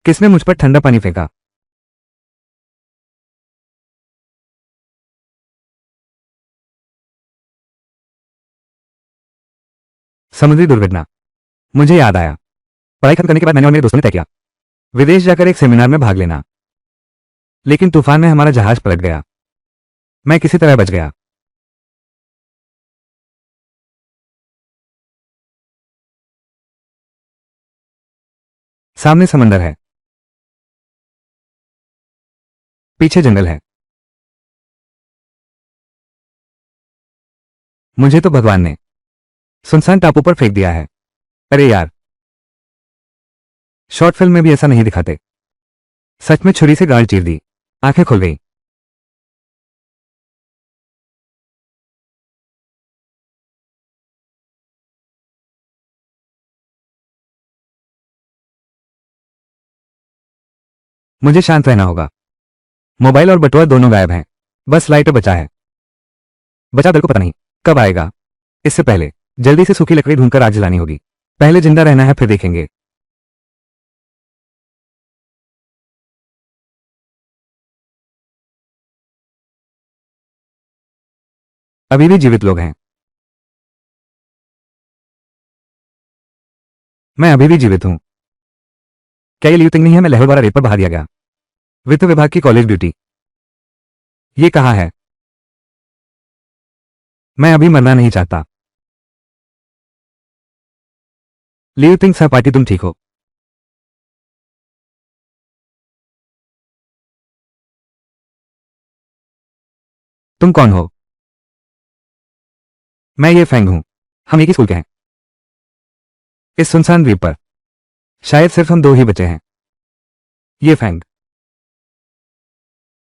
किसने मुझ पर ठंडा पानी फेंका? समुद्री दुर्घटना। मुझे याद आया। पढ़ाई खत्म करने के बाद मैंने और मेरे दोस्तों ने तय किया विदेश जाकर एक सेमिनार में भाग लेना। लेकिन तूफान में हमारा जहाज पलट गया। मैं किसी तरह बच गया। सामने समंदर है, पीछे जंगल है। मुझे तो भगवान ने सुनसान टापू पर फेंक दिया है। अरे यार, शॉर्ट फिल्म में भी ऐसा नहीं दिखाते। सच में छुरी से गाल चीर दी। आंखें खुल गई। मुझे शांत रहना होगा। मोबाइल और बटुआ दोनों गायब हैं। बस लाइटर बचा है। बचा दल को पता नहीं कब आएगा। इससे पहले जल्दी से सूखी लकड़ी ढूंढकर आग जलानी होगी। पहले जिंदा रहना है, फिर देखेंगे। अभी भी जीवित लोग हैं। मैं अभी भी जीवित हूं। क्या ये लिविंग नहीं है? मैं लहर द्वारा रेत पर बहा दिया गया। वित्त विभाग की कॉलेज ड्यूटी। ये कहाँ है? मैं अभी मरना नहीं चाहता। लिविंग सहपाठी, तुम ठीक हो? तुम कौन हो? मैं ये फैंग हूं। हम एक ही स्कूल के हैं। इस सुनसान द्वीप पर शायद सिर्फ हम दो ही बचे हैं। ये फैंग।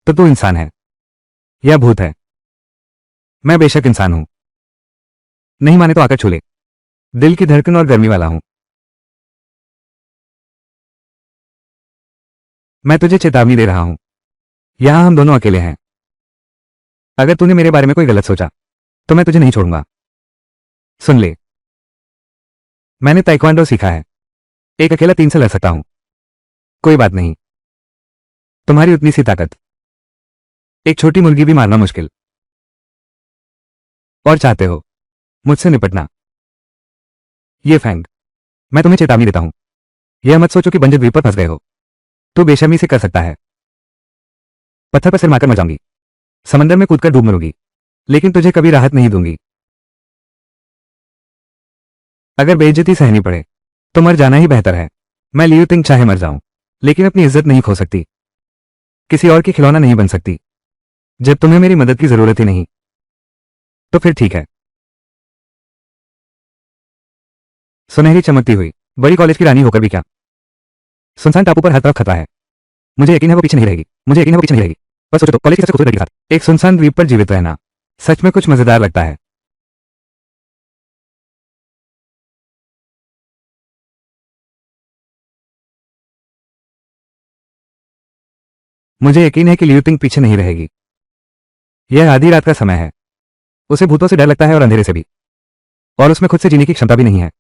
तो तू इंसान है या भूत है? मैं बेशक इंसान हूं। नहीं माने तो आकर छू ले। दिल की धड़कन और गर्मी वाला हूं। मैं तुझे चेतावनी दे रहा हूं। यहां हम दोनों अकेले हैं। अगर तूने मेरे बारे में कोई गलत सोचा तो मैं तुझे नहीं छोड़ूंगा। सुन ले, मैंने ताइक्वांडो सीखा है। एक अकेला 3 से लड़ सकता हूं। कोई बात नहीं। तुम्हारी उतनी सी ताकत। एक छोटी मुर्गी भी मारना मुश्किल। और चाहते हो मुझसे निपटना? ये फैंग, मैं तुम्हें चेतावनी देता हूं। यह मत सोचो कि बंजर द्वीप पर फंस गए हो। तू बेशर्मी से कर सकता है। पत्थर पर सिर मारकर मर जाऊंगी। समंदर में कूदकर डूब मरूंगी। लेकिन तुझे कभी राहत नहीं दूंगी। अगर बेइज्जती सहनी पड़े तो मर जाना ही बेहतर है। मैं लियू तिंग चाहे मर जाऊं, लेकिन अपनी इज्जत नहीं खो सकती। किसी और की खिलौना नहीं बन सकती। जब तुम्हें मेरी मदद की जरूरत ही नहीं, तो फिर ठीक है। सुनहरी चमकती हुई बड़ी कॉलेज की रानी होकर भी क्या? सुनसान टापू पर हर तरफ खतरा है। मुझे यकीन है वो पीछे नहीं रहेगी। मुझे यकीन है वो पीछे नहीं रहेगी। बस सोचो तो, कॉलेज की सबसे खूबसूरत लड़की के साथ एक सुनसान द्वीप पर जीवित रहना सच में कुछ मजेदार लगता है। मुझे यकीन है कि लियू तिंग पीछे नहीं रहेगी। यह आधी रात का समय है। उसे भूतों से डर लगता है और अंधेरे से भी। और उसमें खुद से जीने की क्षमता भी नहीं है।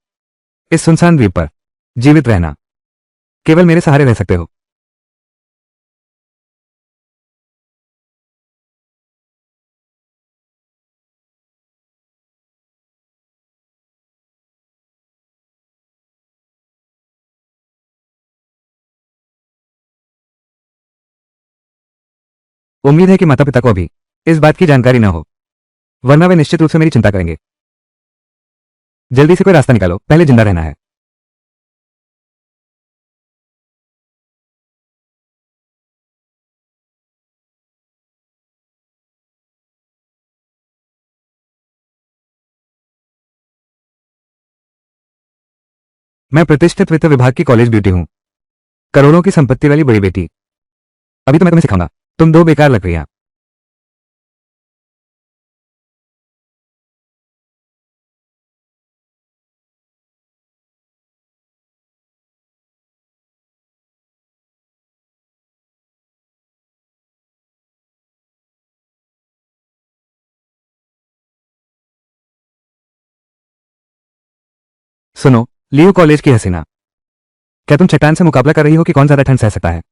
इस सुनसान द्वीप पर जीवित रहना केवल मेरे सहारे रह सकते हो। उम्मीद है कि माता पिता को अभी इस बात की जानकारी न हो, वरना वे निश्चित रूप से मेरी चिंता करेंगे। जल्दी से कोई रास्ता निकालो, पहले जिंदा रहना है। मैं प्रतिष्ठित वित्त विभाग की कॉलेज ब्यूटी हूं, करोड़ों की संपत्ति वाली बड़ी बेटी। अभी तो मैं तुम्हें सिखाऊंगा। तुम दो बेकार लकड़ियां। सुनो, लियो कॉलेज की हसीना, क्या तुम चट्टान से मुकाबला कर रही हो कि कौन ज्यादा ठंड सह सकता है?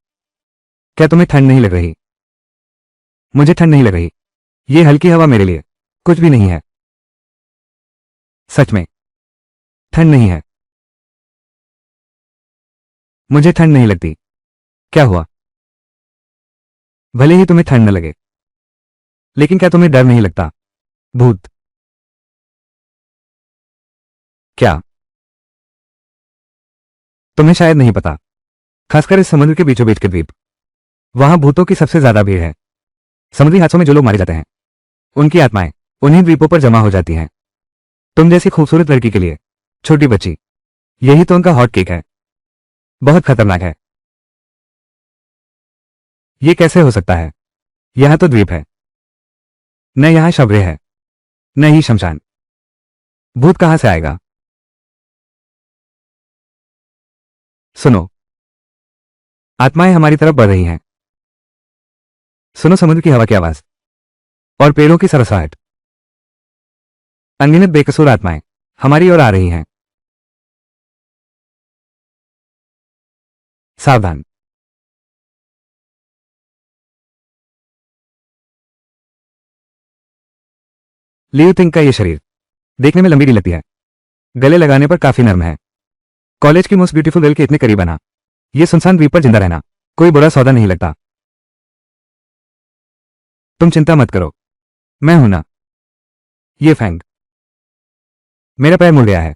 क्या तुम्हें ठंड नहीं लग रही? मुझे ठंड नहीं लग रही। ये हल्की हवा मेरे लिए कुछ भी नहीं है। सच में ठंड नहीं है। मुझे ठंड नहीं लगती। क्या हुआ? भले ही तुम्हें ठंड न लगे, लेकिन क्या तुम्हें डर नहीं लगता? भूत? क्या? तुम्हें शायद नहीं पता, खासकर इस समुद्र के बीचों बीच के द्वीप, वहां भूतों की सबसे ज्यादा भीड़ है। समुद्री हादसों में जो लोग मारे जाते हैं, उनकी आत्माएं उन्हीं द्वीपों पर जमा हो जाती हैं। तुम जैसी खूबसूरत लड़की के लिए, छोटी बच्ची, यही तो उनका हॉट केक है। बहुत खतरनाक है। ये कैसे हो सकता है? यहां तो द्वीप है, न यहां शबरे है, न ही शमशान। भूत कहां से आएगा? सुनो, आत्माएं हमारी तरफ बढ़ रही हैं। सुनो समुद्र की हवा की आवाज और पेड़ों की सरसराहट। अनगिनत बेकसूर आत्माएं हमारी ओर आ रही हैं। सावधान। लियू तिंग का ये शरीर देखने में लंबी नहीं लगती है, गले लगाने पर काफी नर्म है। कॉलेज की मोस्ट ब्यूटीफुल गर्ल के इतने करीब आना, ये सुनसान द्वीप पर जिंदा रहना कोई बुरा सौदा नहीं लगता। तुम चिंता मत करो, मैं हूं ना। ये फैंग। मेरा पैर मुड़ गया है।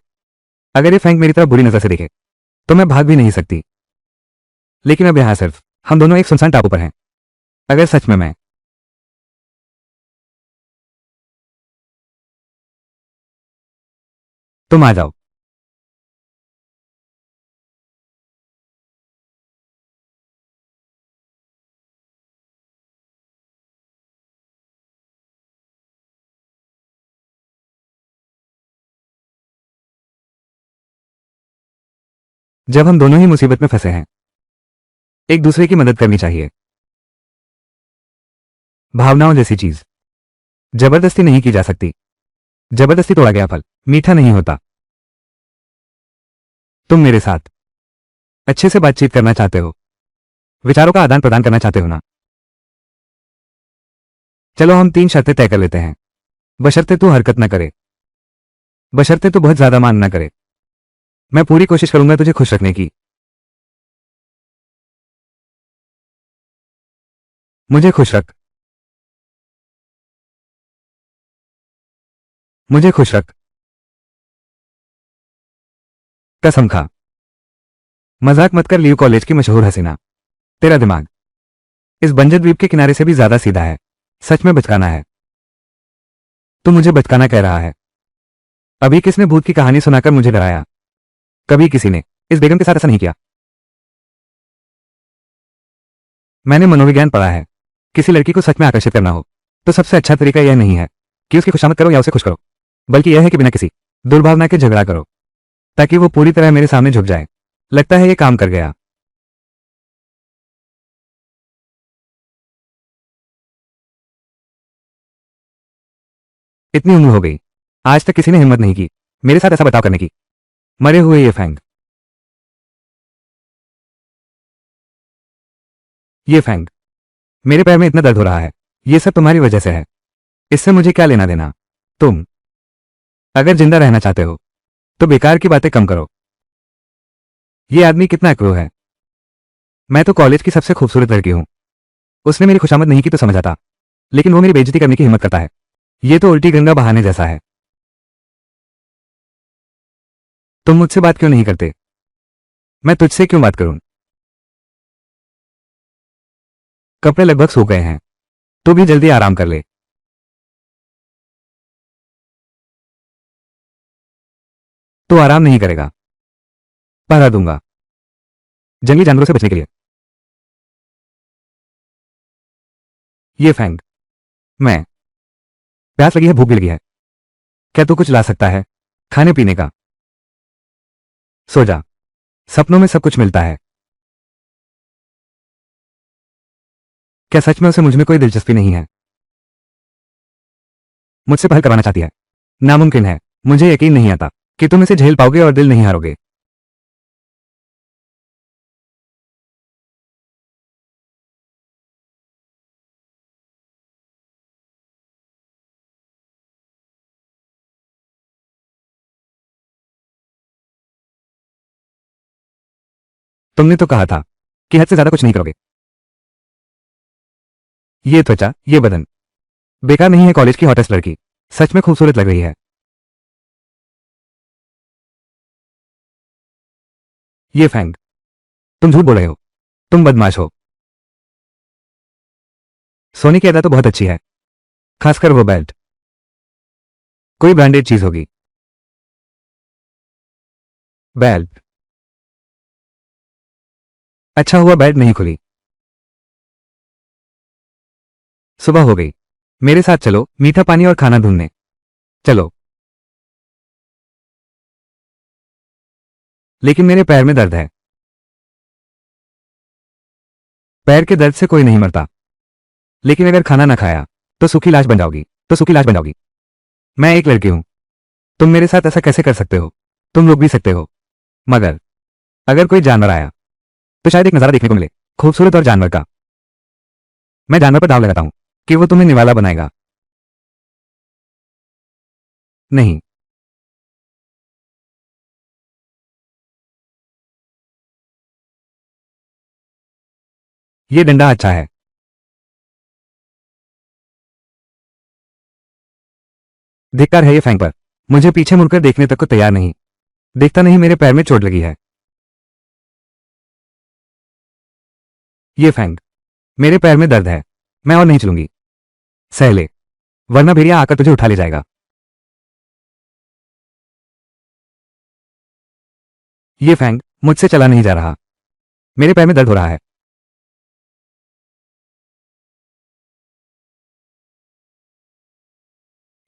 अगर ये फैंग मेरी तरफ बुरी नजर से देखे तो मैं भाग भी नहीं सकती। लेकिन अब यहां सिर्फ हम दोनों एक सुनसान टापू पर हैं। अगर सच में मैं तुम आ जाओ। जब हम दोनों ही मुसीबत में फंसे हैं, एक दूसरे की मदद करनी चाहिए। भावनाओं जैसी चीज जबरदस्ती नहीं की जा सकती। जबरदस्ती तोड़ा गया फल मीठा नहीं होता। तुम मेरे साथ अच्छे से बातचीत करना चाहते हो, विचारों का आदान प्रदान करना चाहते हो ना? चलो हम 3 शर्तें तय कर लेते हैं। बशर्ते तू हरकत न करे, बशर्ते तू बहुत ज्यादा मान न करे। मैं पूरी कोशिश करूंगा तुझे खुश रखने की। मुझे खुश रख। मुझे खुश रख। कसम खा। मजाक मत कर लियो, कॉलेज की मशहूर हसीना। तेरा दिमाग इस बंजर द्वीप के किनारे से भी ज्यादा सीधा है। सच में बचकाना है। तू मुझे बचकाना कह रहा है? अभी किसने भूत की कहानी सुनाकर मुझे डराया? कभी किसी ने इस बेगम के साथ ऐसा नहीं किया। मैंने मनोविज्ञान पढ़ा है। किसी लड़की को सच में आकर्षित करना हो तो सबसे अच्छा तरीका यह नहीं है कि उसकी खुशामद करो या उसे खुश करो, बल्कि यह है कि बिना किसी दुर्भावना के झगड़ा करो, ताकि वो पूरी तरह मेरे सामने झुक जाए। लगता है ये काम कर गया। इतनी उम्र हो गई, आज तक किसी ने हिम्मत नहीं की मेरे साथ ऐसा बर्ताव करने की। मरे हुए ये फैंग। ये फैंग। मेरे पैर में इतना दर्द हो रहा है, ये सब तुम्हारी वजह से है। इससे मुझे क्या लेना देना? तुम अगर जिंदा रहना चाहते हो तो बेकार की बातें कम करो। ये आदमी कितना क्रूर है। मैं तो कॉलेज की सबसे खूबसूरत लड़की हूं। उसने मेरी खुशामद नहीं की तो समझ आता, लेकिन वो मेरी बेइज्जती करने की हिम्मत करता है। ये तो उल्टी गंगा बहाने जैसा है। तुम मुझसे बात क्यों नहीं करते? मैं तुझसे क्यों बात करूं? कपड़े लगभग सूख गए हैं, तू भी जल्दी आराम कर ले। तू आराम नहीं करेगा। पहरा दूंगा, जंगली जानवरों से बचने के लिए। ये फैंग। मैं प्यास लगी है, भूख भी लगी है। क्या तू कुछ ला सकता है खाने पीने का? सो जा, सपनों में सब कुछ मिलता है। क्या सच में उसे मुझ में कोई दिलचस्पी नहीं है? मुझसे पहल करवाना चाहती है? नामुमकिन है। मुझे यकीन नहीं आता कि तुम इसे झेल पाओगे और दिल नहीं हारोगे। तुमने तो कहा था कि हद से ज्यादा कुछ नहीं करोगे। ये त्वचा, ये बदन, बेकार नहीं है कॉलेज की हॉटेस्ट लड़की, सच में खूबसूरत लग रही है। ये फैंग, तुम झूठ बोल रहे हो, तुम बदमाश हो। सोनी की अदा तो बहुत अच्छी है, खासकर वो बेल्ट, कोई ब्रांडेड चीज होगी। बेल्ट, अच्छा हुआ बेल्ट नहीं खुली। सुबह हो गई, मेरे साथ चलो मीठा पानी और खाना ढूंढने। चलो। लेकिन मेरे पैर में दर्द है। पैर के दर्द से कोई नहीं मरता, लेकिन अगर खाना ना खाया तो सूखी लाश बन जाओगी, तो सूखी लाश बन जाओगी। मैं एक लड़की हूं, तुम मेरे साथ ऐसा कैसे कर सकते हो? तुम रुक भी सकते हो, मगर अगर कोई जानवर आया तो शायद एक नजारा देखने को मिले, खूबसूरत और जानवर का। मैं जानवर पर दाव लगाता हूं कि वो तुम्हें निवाला बनाएगा। नहीं, ये डंडा अच्छा है। धिक्कार है ये फैंग पर, मुझे पीछे मुड़कर देखने तक को तैयार नहीं। देखता नहीं मेरे पैर में चोट लगी है। ये फैंग, मेरे पैर में दर्द है, मैं और नहीं चलूंगी। सह ले, वरना भेड़िया आकर तुझे उठा ले जाएगा। ये फैंग मुझसे चला नहीं जा रहा, मेरे पैर में दर्द हो रहा है।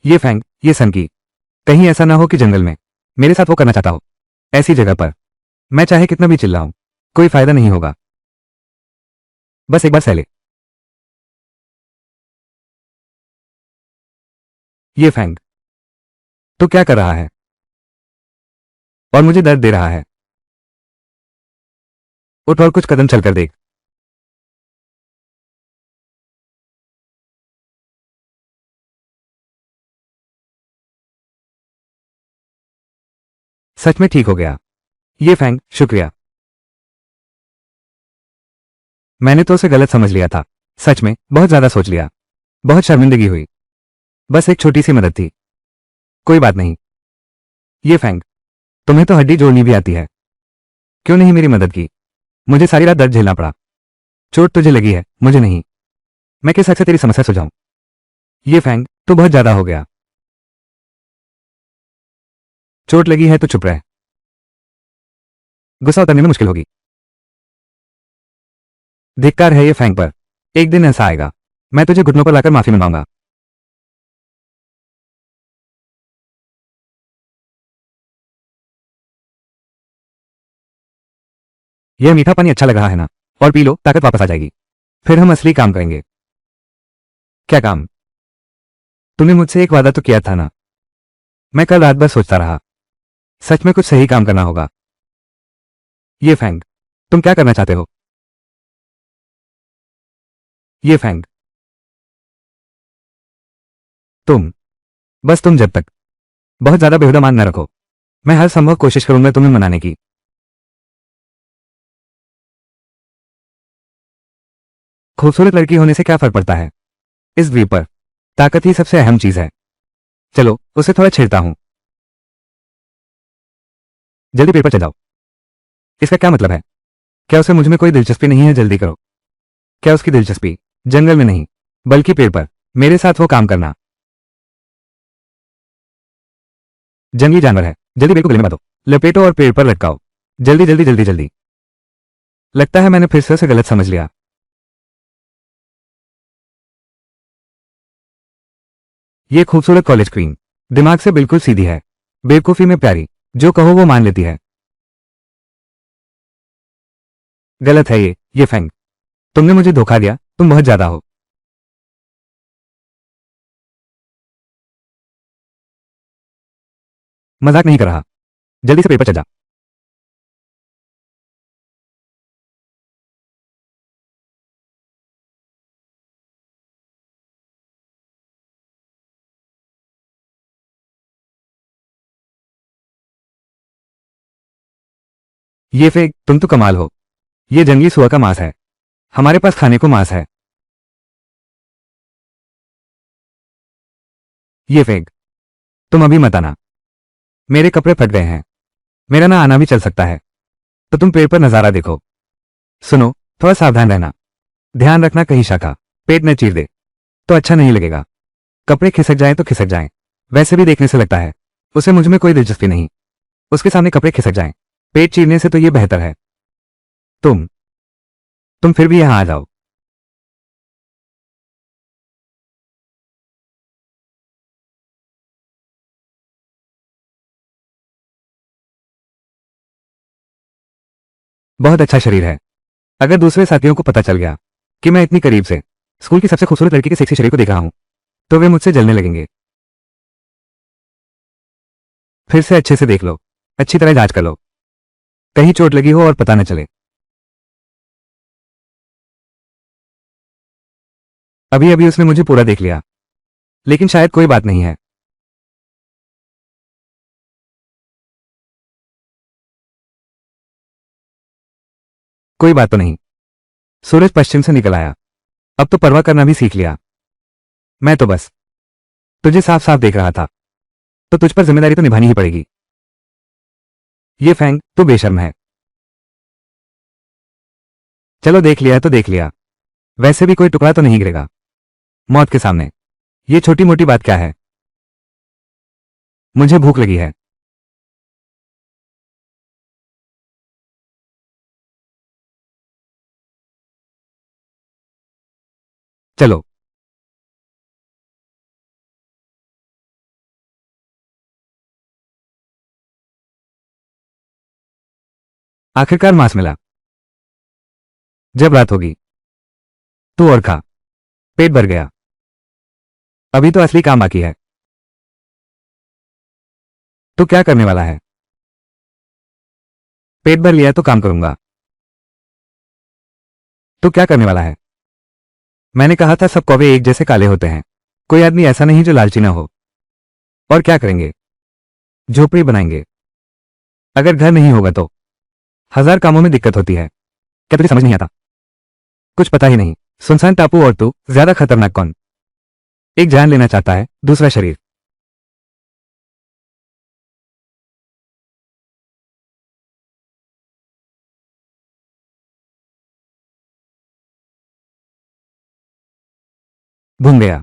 ये फैंग, ये सन की, कहीं ऐसा ना हो कि जंगल में मेरे साथ वो करना चाहता हो, ऐसी जगह पर मैं चाहे कितना भी चिल्लाऊं, कोई फायदा नहीं होगा। बस एक बार सह ले। ये फैंग, तो क्या कर रहा है और मुझे दर्द दे रहा है? उठ और कुछ कदम चलकर देख। सच में ठीक हो गया। ये फैंग, शुक्रिया। मैंने तो उसे गलत समझ लिया था, सच में बहुत ज्यादा सोच लिया, बहुत शर्मिंदगी हुई। बस एक छोटी सी मदद थी। कोई बात नहीं। ये फैंग, तुम्हें तो हड्डी जोड़नी भी आती है, क्यों नहीं मेरी मदद की? मुझे सारी रात दर्द झेलना पड़ा। चोट तुझे लगी है, मुझे नहीं। मैं किस हद से तेरी समस्या सुझाऊं? ये फैंग, तो बहुत ज्यादा हो गया। चोट लगी है तो चुप रह, गुस्सा उतरने में मुश्किल होगी। धिक्कार है ये फैंग पर, एक दिन ऐसा आएगा, मैं तुझे घुटनों पर लाकर माफी मंगाऊंगा। यह मीठा पानी अच्छा लग रहा है ना? और पी लो, ताकत वापस आ जाएगी, फिर हम असली काम करेंगे। क्या काम? तूने मुझसे एक वादा तो किया था ना? मैं कल रात भर सोचता रहा, सच में कुछ सही काम करना होगा। ये फैंग, तुम क्या करना चाहते हो? ये फैंग, तुम, बस तुम जब तक बहुत ज्यादा बेहुदा मान न रखो, मैं हर संभव कोशिश करूंगा तुम्हें मनाने की। खूबसूरत लड़की होने से क्या फर्क पड़ता है इस द्वीप पर? ताकत ही सबसे अहम चीज है। चलो उसे थोड़ा छेड़ता हूं। जल्दी पेड़ पर चढ़ जाओ। इसका क्या मतलब है? क्या उसे मुझ में कोई दिलचस्पी नहीं है? जल्दी करो। क्या उसकी दिलचस्पी जंगल में नहीं, बल्कि पेड़ पर मेरे साथ वो काम करना? जंगली जानवर है, जल्दी पेड़ को गले में बांधो, लपेटो और पेड़ पर लटकाओ। जल्दी जल्दी जल्दी जल्दी। लगता है मैंने फिर से उसे गलत समझ लिया। ये खूबसूरत कॉलेज क्वीन दिमाग से बिल्कुल सीधी है, बेवकूफी में प्यारी, जो कहो वो मान लेती है। गलत है ये फैंग, तुमने मुझे धोखा दिया, तुम बहुत ज्यादा हो। मजाक नहीं कर रहा, जल्दी से पेड़ पर चढ़ जा। ये फेक, तुम तो कमाल हो। ये जंगली सुअर का मांस है। हमारे पास खाने को मांस है। ये फेंक। तुम अभी मत आना। मेरे कपड़े फट गए हैं। मेरा ना आना भी चल सकता है। तो तुम पेड़ पर नजारा देखो। सुनो, थोड़ा सावधान रहना। ध्यान रखना कहीं शाखा पेट न चीर दे तो अच्छा नहीं लगेगा। कपड़े खिसक जाएं तो खिसक जाएं। वैसे भी देखने से लगता है उसे मुझ में कोई दिलचस्पी नहीं। उसके सामने कपड़े खिसक जाएं पेट चीरने से तो ये बेहतर है। तुम तुम फिर भी यहां आ जाओ। बहुत अच्छा शरीर है। अगर दूसरे साथियों को पता चल गया कि मैं इतनी करीब से स्कूल की सबसे खूबसूरत लड़की के सेक्सी शरीर को देख रहा हूं तो वे मुझसे जलने लगेंगे। फिर से अच्छे से देख लो। अच्छी तरह जांच कर लो। कहीं चोट लगी हो और पता न चले। अभी अभी उसने मुझे पूरा देख लिया, लेकिन शायद कोई बात नहीं है। कोई बात तो नहीं। सूरज पश्चिम से निकल आया। अब तो परवाह करना भी सीख लिया। मैं तो बस तुझे साफ साफ देख रहा था, तो तुझ पर जिम्मेदारी तो निभानी ही पड़ेगी। ये फैंग, तू बेशर्म है। चलो देख लिया तो देख लिया। वैसे भी कोई टुकड़ा तो नहीं गिरेगा मौत के सामने। ये छोटी मोटी बात क्या है। मुझे भूख लगी है। चलो। आखिरकार मांस मिला। जब रात होगी तू और खा। पेट भर गया। अभी तो असली काम बाकी है। तो क्या करने वाला है। पेट भर लिया तो काम करूंगा। तो क्या करने वाला है। मैंने कहा था सब कौवे एक जैसे काले होते हैं। कोई आदमी ऐसा नहीं जो लालची ना हो। और क्या करेंगे। झोपड़ी बनाएंगे। अगर घर नहीं होगा तो हजार कामों में दिक्कत होती है। क्या तुझे समझ नहीं आता। कुछ पता ही नहीं। सुनसान टापू और तू ज्यादा खतरनाक कौन। एक जान लेना चाहता है, दूसरा शरीर। भून गया।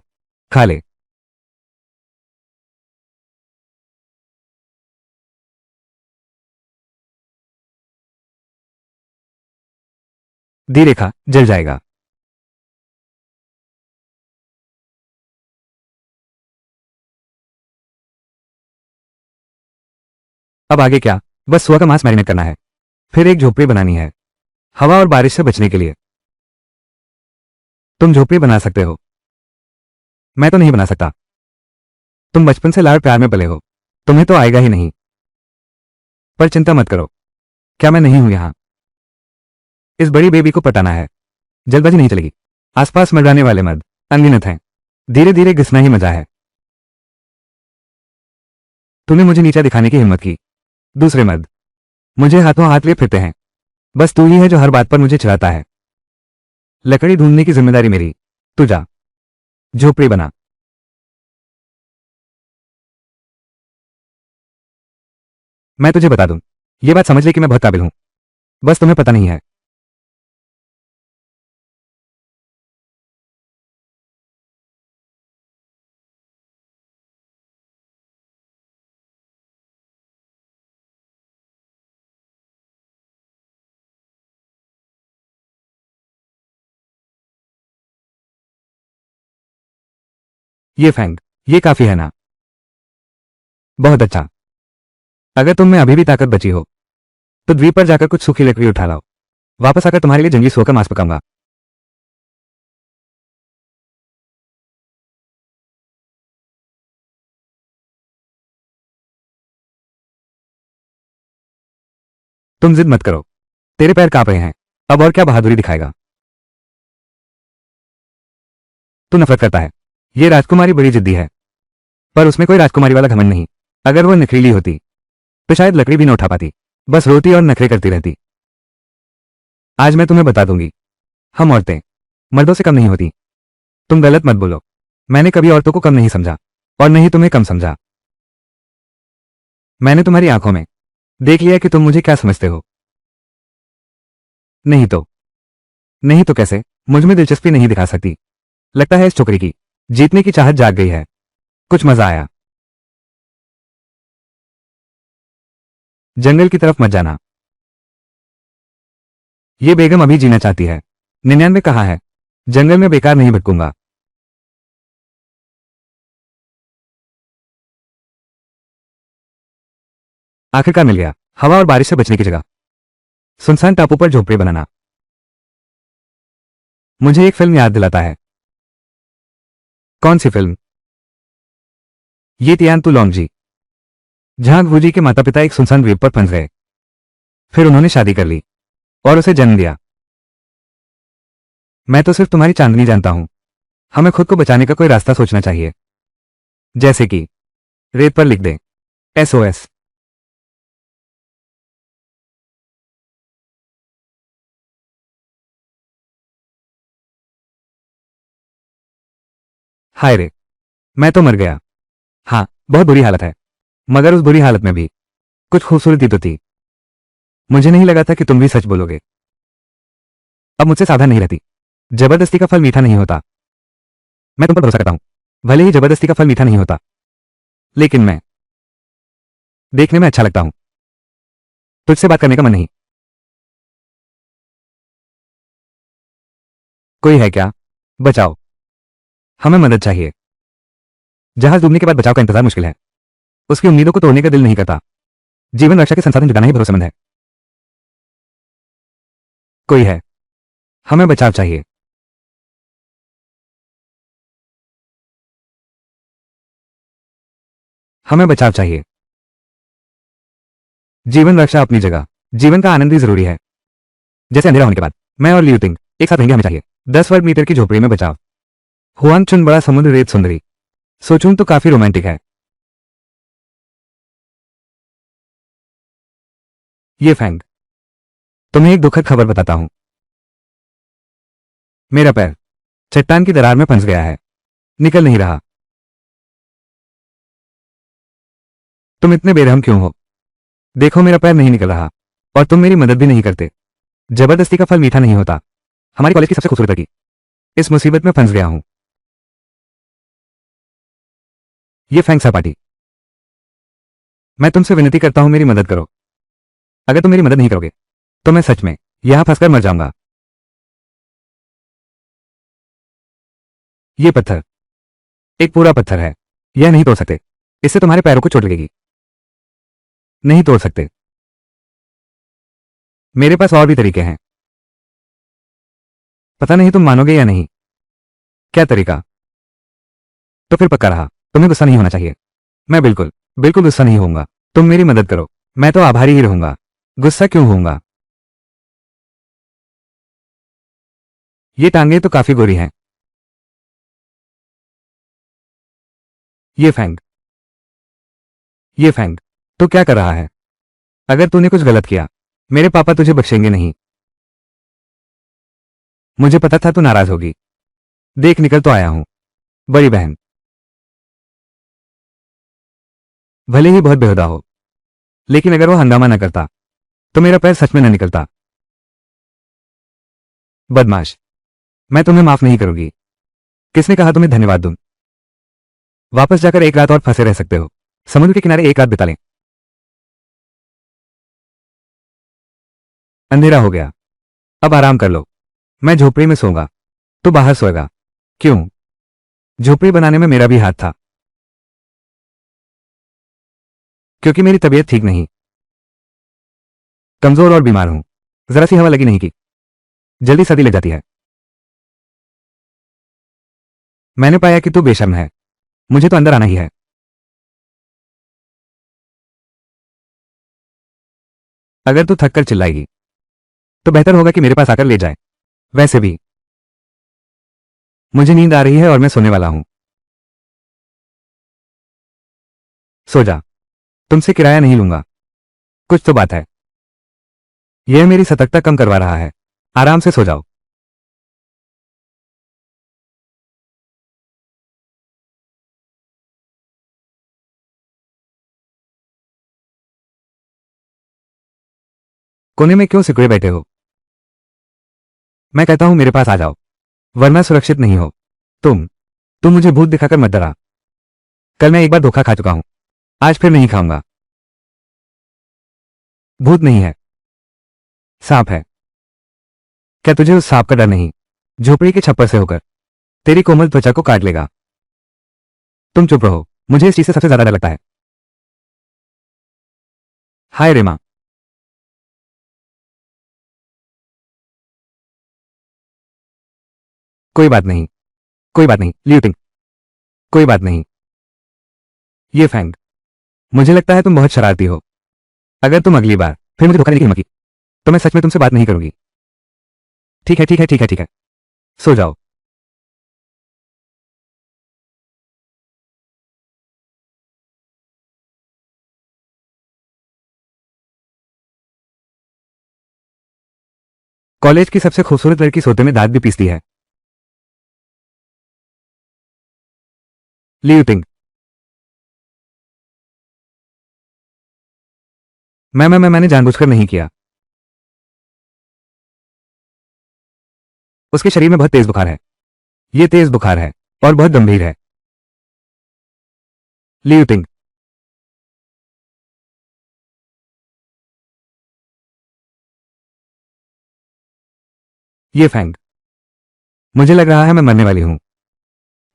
खा ले। धीरे खा, जल जाएगा। अब आगे क्या। बस सुअर का मांस मैरिनेट करना है। फिर एक झोपड़ी बनानी है, हवा और बारिश से बचने के लिए। तुम झोपड़ी बना सकते हो। मैं तो नहीं बना सकता। तुम बचपन से लाड़ प्यार में पले हो, तुम्हें तो आएगा ही नहीं। पर चिंता मत करो। क्या मैं नहीं हूं यहां। इस बड़ी बेबी को पटाना है। जल्दबाजी नहीं चलेगी। आसपास मंडराने वाले मर्द अनगिनत हैं। धीरे धीरे घिसना ही मजा है। तूने मुझे नीचा दिखाने की हिम्मत की। दूसरे मर्द मुझे हाथों हाथ लिए फिरते हैं। बस तू ही है जो हर बात पर मुझे चिढ़ाता है। लकड़ी ढूंढने की जिम्मेदारी मेरी। तू जा, झोपड़ी बना। मैं तुझे बता दूं, ये बात समझ ले कि मैं बहुत काबिल हूं। बस तुम्हें पता नहीं है। ये फैंग, ये काफी है ना। बहुत अच्छा। अगर तुम में अभी भी ताकत बची हो तो द्वीप पर जाकर कुछ सूखी लकड़ी उठा लाओ। वापस आकर तुम्हारे लिए जंगली सुअर का मांस पकाऊंगा। तुम जिद मत करो। तेरे पैर कांप रहे हैं। अब और क्या बहादुरी दिखाएगा। तू नफरत करता है। ये राजकुमारी बड़ी जिद्दी है, पर उसमें कोई राजकुमारी वाला घमंड नहीं। अगर वो नखरीली होती तो शायद लकड़ी भी न उठा पाती। बस रोती और नखरे करती रहती। आज मैं तुम्हें बता दूंगी, हम औरतें मर्दों से कम नहीं होती। तुम गलत मत बोलो। मैंने कभी औरतों को कम नहीं समझा और नहीं तुम्हें कम समझा। मैंने तुम्हारी आंखों में देख लिया कि तुम मुझे क्या समझते हो। नहीं तो नहीं तो कैसे मुझ में दिलचस्पी नहीं दिखा सकती। लगता है इस छोकरी की जीतने की चाहत जाग गई है। कुछ मजा आया। जंगल की तरफ मत जाना। ये बेगम अभी जीना चाहती है। 99 कहाँ है? जंगल में बेकार नहीं भटकूंगा। आखिरकार मिल गया हवा और बारिश से बचने की जगह। सुनसान टापू पर झोपड़ी बनाना मुझे एक फिल्म याद दिलाता है। कौन सी फिल्म? ये तियान तू लौंग जी, जहां गुरुजी के माता पिता एक सुनसान द्वीप पर फंस गए। फिर उन्होंने शादी कर ली और उसे जन्म दिया। मैं तो सिर्फ तुम्हारी चांदनी जानता हूं। हमें खुद को बचाने का कोई रास्ता सोचना चाहिए। जैसे कि रेत पर लिख दे SOS। हाय रे, मैं तो मर गया। हाँ, बहुत बुरी हालत है, मगर उस बुरी हालत में भी कुछ खूबसूरती तो थी। मुझे नहीं लगा था कि तुम भी सच बोलोगे। अब मुझसे सावधान नहीं रहती। जबरदस्ती का फल मीठा नहीं होता। मैं तुम पर भरोसा करता हूं, भले ही जबरदस्ती का फल मीठा नहीं होता, लेकिन मैं देखने में अच्छा लगता हूं। तुझसे बात करने का मन नहीं। कोई है क्या? बचाओ, हमें मदद चाहिए। जहाज डूबने के बाद बचाव का इंतजार मुश्किल है। उसकी उम्मीदों को तोड़ने का दिल नहीं करता। जीवन रक्षा के संसाधन जुटाना ही भरोसेमंद है। कोई है, हमें बचाव चाहिए। हमें बचाव चाहिए। जीवन रक्षा अपनी जगह, जीवन का आनंद भी जरूरी है। जैसे अंधेरा होने के बाद मैं और लियूटिंग एक साथ रहेंगे, हमें चाहिए 10 वर्ग मीटर की झोपड़ी में बचाव। हुआंग चुन बड़ा समुद्र रेत सुंदरी। सोचूं तो काफी रोमांटिक है। ये फैंग, तुम्हें एक दुखद खबर बताता हूं। मेरा पैर चट्टान की दरार में फंस गया है, निकल नहीं रहा। तुम इतने बेरहम क्यों हो? देखो मेरा पैर नहीं निकल रहा और तुम मेरी मदद भी नहीं करते। जबरदस्ती का फल मीठा नहीं होता। हमारी कॉलेज की सबसे खूबसूरत लड़की इस मुसीबत में फंस गया हूं। ये फैंग सपाटी, मैं तुमसे विनती करता हूं, मेरी मदद करो। अगर तुम मेरी मदद नहीं करोगे तो मैं सच में यहां फंसकर मर जाऊंगा। ये पत्थर एक पूरा पत्थर है। यह नहीं तोड़ सकते, इससे तुम्हारे पैरों को चोट लगेगी। नहीं तोड़ सकते। मेरे पास और भी तरीके हैं। पता नहीं तुम मानोगे या नहीं। क्या तरीका? तो फिर पक्का रहा, तुम्हें गुस्सा नहीं होना चाहिए। मैं बिल्कुल बिल्कुल गुस्सा नहीं होऊंगा। तुम मेरी मदद करो, मैं तो आभारी ही रहूंगा। गुस्सा क्यों होऊंगा? ये टांगे तो काफी गोरी हैं। ये फैंग ये फैंग तो क्या कर रहा है? अगर तूने कुछ गलत किया, मेरे पापा तुझे बख्शेंगे नहीं। मुझे पता था तू नाराज होगी। देख निकल तो आया हूं, बड़ी बहन। भले ही बहुत बेहुदा हो, लेकिन अगर वो हंगामा न करता तो मेरा पैर सच में न निकलता। बदमाश, मैं तुम्हें माफ नहीं करूंगी। किसने कहा तुम्हें धन्यवाद दूं? वापस जाकर एक रात और फंसे रह सकते हो। समुद्र के किनारे एक रात बिता लें। अंधेरा हो गया, अब आराम कर लो। मैं झोपड़ी में सोऊंगा, तो बाहर सोएगा। क्यों? झोपड़ी बनाने में मेरा भी हाथ था। क्योंकि मेरी तबीयत ठीक नहीं, कमजोर और बीमार हूं। जरा सी हवा लगी नहीं की जल्दी सर्दी लग जाती है। मैंने पाया कि तू बेशर्म है। मुझे तो अंदर आना ही है। अगर तू थक कर चिल्लाएगी तो बेहतर होगा कि मेरे पास आकर ले जाए। वैसे भी मुझे नींद आ रही है और मैं सोने वाला हूं। सो जा, तुमसे किराया नहीं लूंगा। कुछ तो बात है। यह मेरी सतर्कता कम करवा रहा है। आराम से सो जाओ। कोने में क्यों सिकुड़े बैठे हो? मैं कहता हूं मेरे पास आ जाओ, वरना सुरक्षित नहीं हो। तुम मुझे भूत दिखाकर मत डरा। कल मैं एक बार धोखा खा चुका हूं, आज फिर नहीं खाऊंगा। भूत नहीं है, सांप है। क्या तुझे उस सांप का डर नहीं? झोपड़ी के छप्पर से होकर तेरी कोमल त्वचा को काट लेगा। तुम चुप रहो, मुझे इस चीज से सबसे ज्यादा डर लगता है। हाय रेमा। कोई बात नहीं, कोई बात नहीं ल्यूटिंग, कोई बात नहीं। ये फैंग, मुझे लगता है तुम बहुत शरारती हो। अगर तुम अगली बार फिर मुझे धोखा देने की हिम्मत की, तो मैं सच में तुमसे बात नहीं करूंगी। ठीक है, ठीक है, ठीक है, ठीक है। सो जाओ। कॉलेज की सबसे खूबसूरत लड़की सोते में दांत भी पीसती है। ल्यूटिंग। मैंने जानबूझकर नहीं किया। उसके शरीर में बहुत तेज बुखार है। ये तेज बुखार है और बहुत गंभीर है। ल्यूटिंग। ये फैंग, मुझे लग रहा है मैं मरने वाली हूं।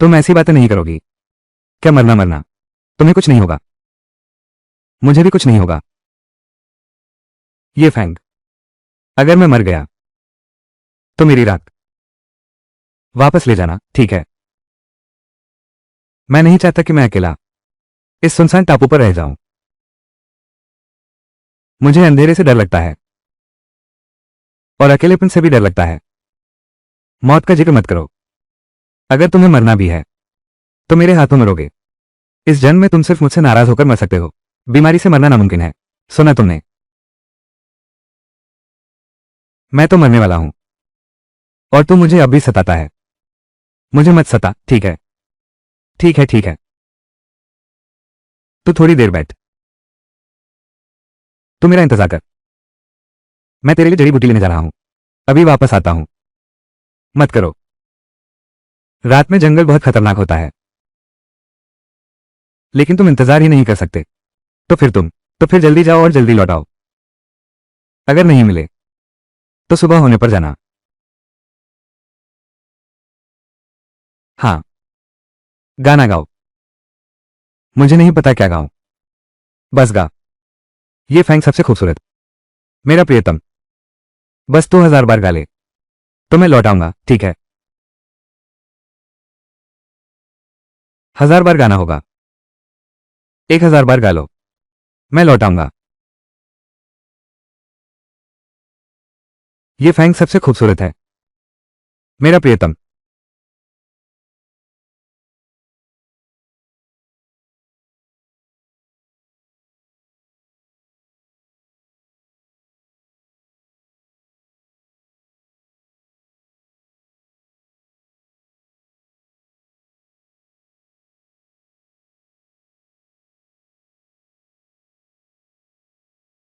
तुम ऐसी बातें नहीं करोगी। क्या मरना मरना? तुम्हें कुछ नहीं होगा, मुझे भी कुछ नहीं होगा। ये फैंग, अगर मैं मर गया तो मेरी राख वापस ले जाना, ठीक है? मैं नहीं चाहता कि मैं अकेला इस सुनसान टापू पर रह जाऊं। मुझे अंधेरे से डर लगता है और अकेलेपन से भी डर लगता है। मौत का जिक्र मत करो। अगर तुम्हें मरना भी है तो मेरे हाथों मरोगे। इस जन्म में तुम सिर्फ मुझसे नाराज होकर मर सकते हो। बीमारी से मरना नामुमकिन है। सुना तुमने? मैं तो मरने वाला हूं और तू मुझे अब भी सताता है। मुझे मत सता, ठीक है? ठीक है, ठीक है। तू थोड़ी देर बैठ। तू मेरा इंतजार कर। मैं तेरे लिए जड़ी बूटी लेने जा रहा हूं। अभी वापस आता हूं। मत करो। रात में जंगल बहुत खतरनाक होता है, लेकिन तुम इंतजार ही नहीं कर सकते। तो फिर जल्दी जाओ और जल्दी लौट आओ। अगर नहीं मिले तो सुबह होने पर जाना। हाँ, गाना गाओ। मुझे नहीं पता क्या गाऊं। बस गा। ये फैंग सबसे खूबसूरत, मेरा प्रियतम। बस तू 1000 बार गा ले तो मैं लौट आऊंगा, ठीक है? 1000 बार गाना होगा। 1000 बार गा लो, मैं लौट आऊंगा। ये फैंग सबसे खूबसूरत है, मेरा प्रियतम।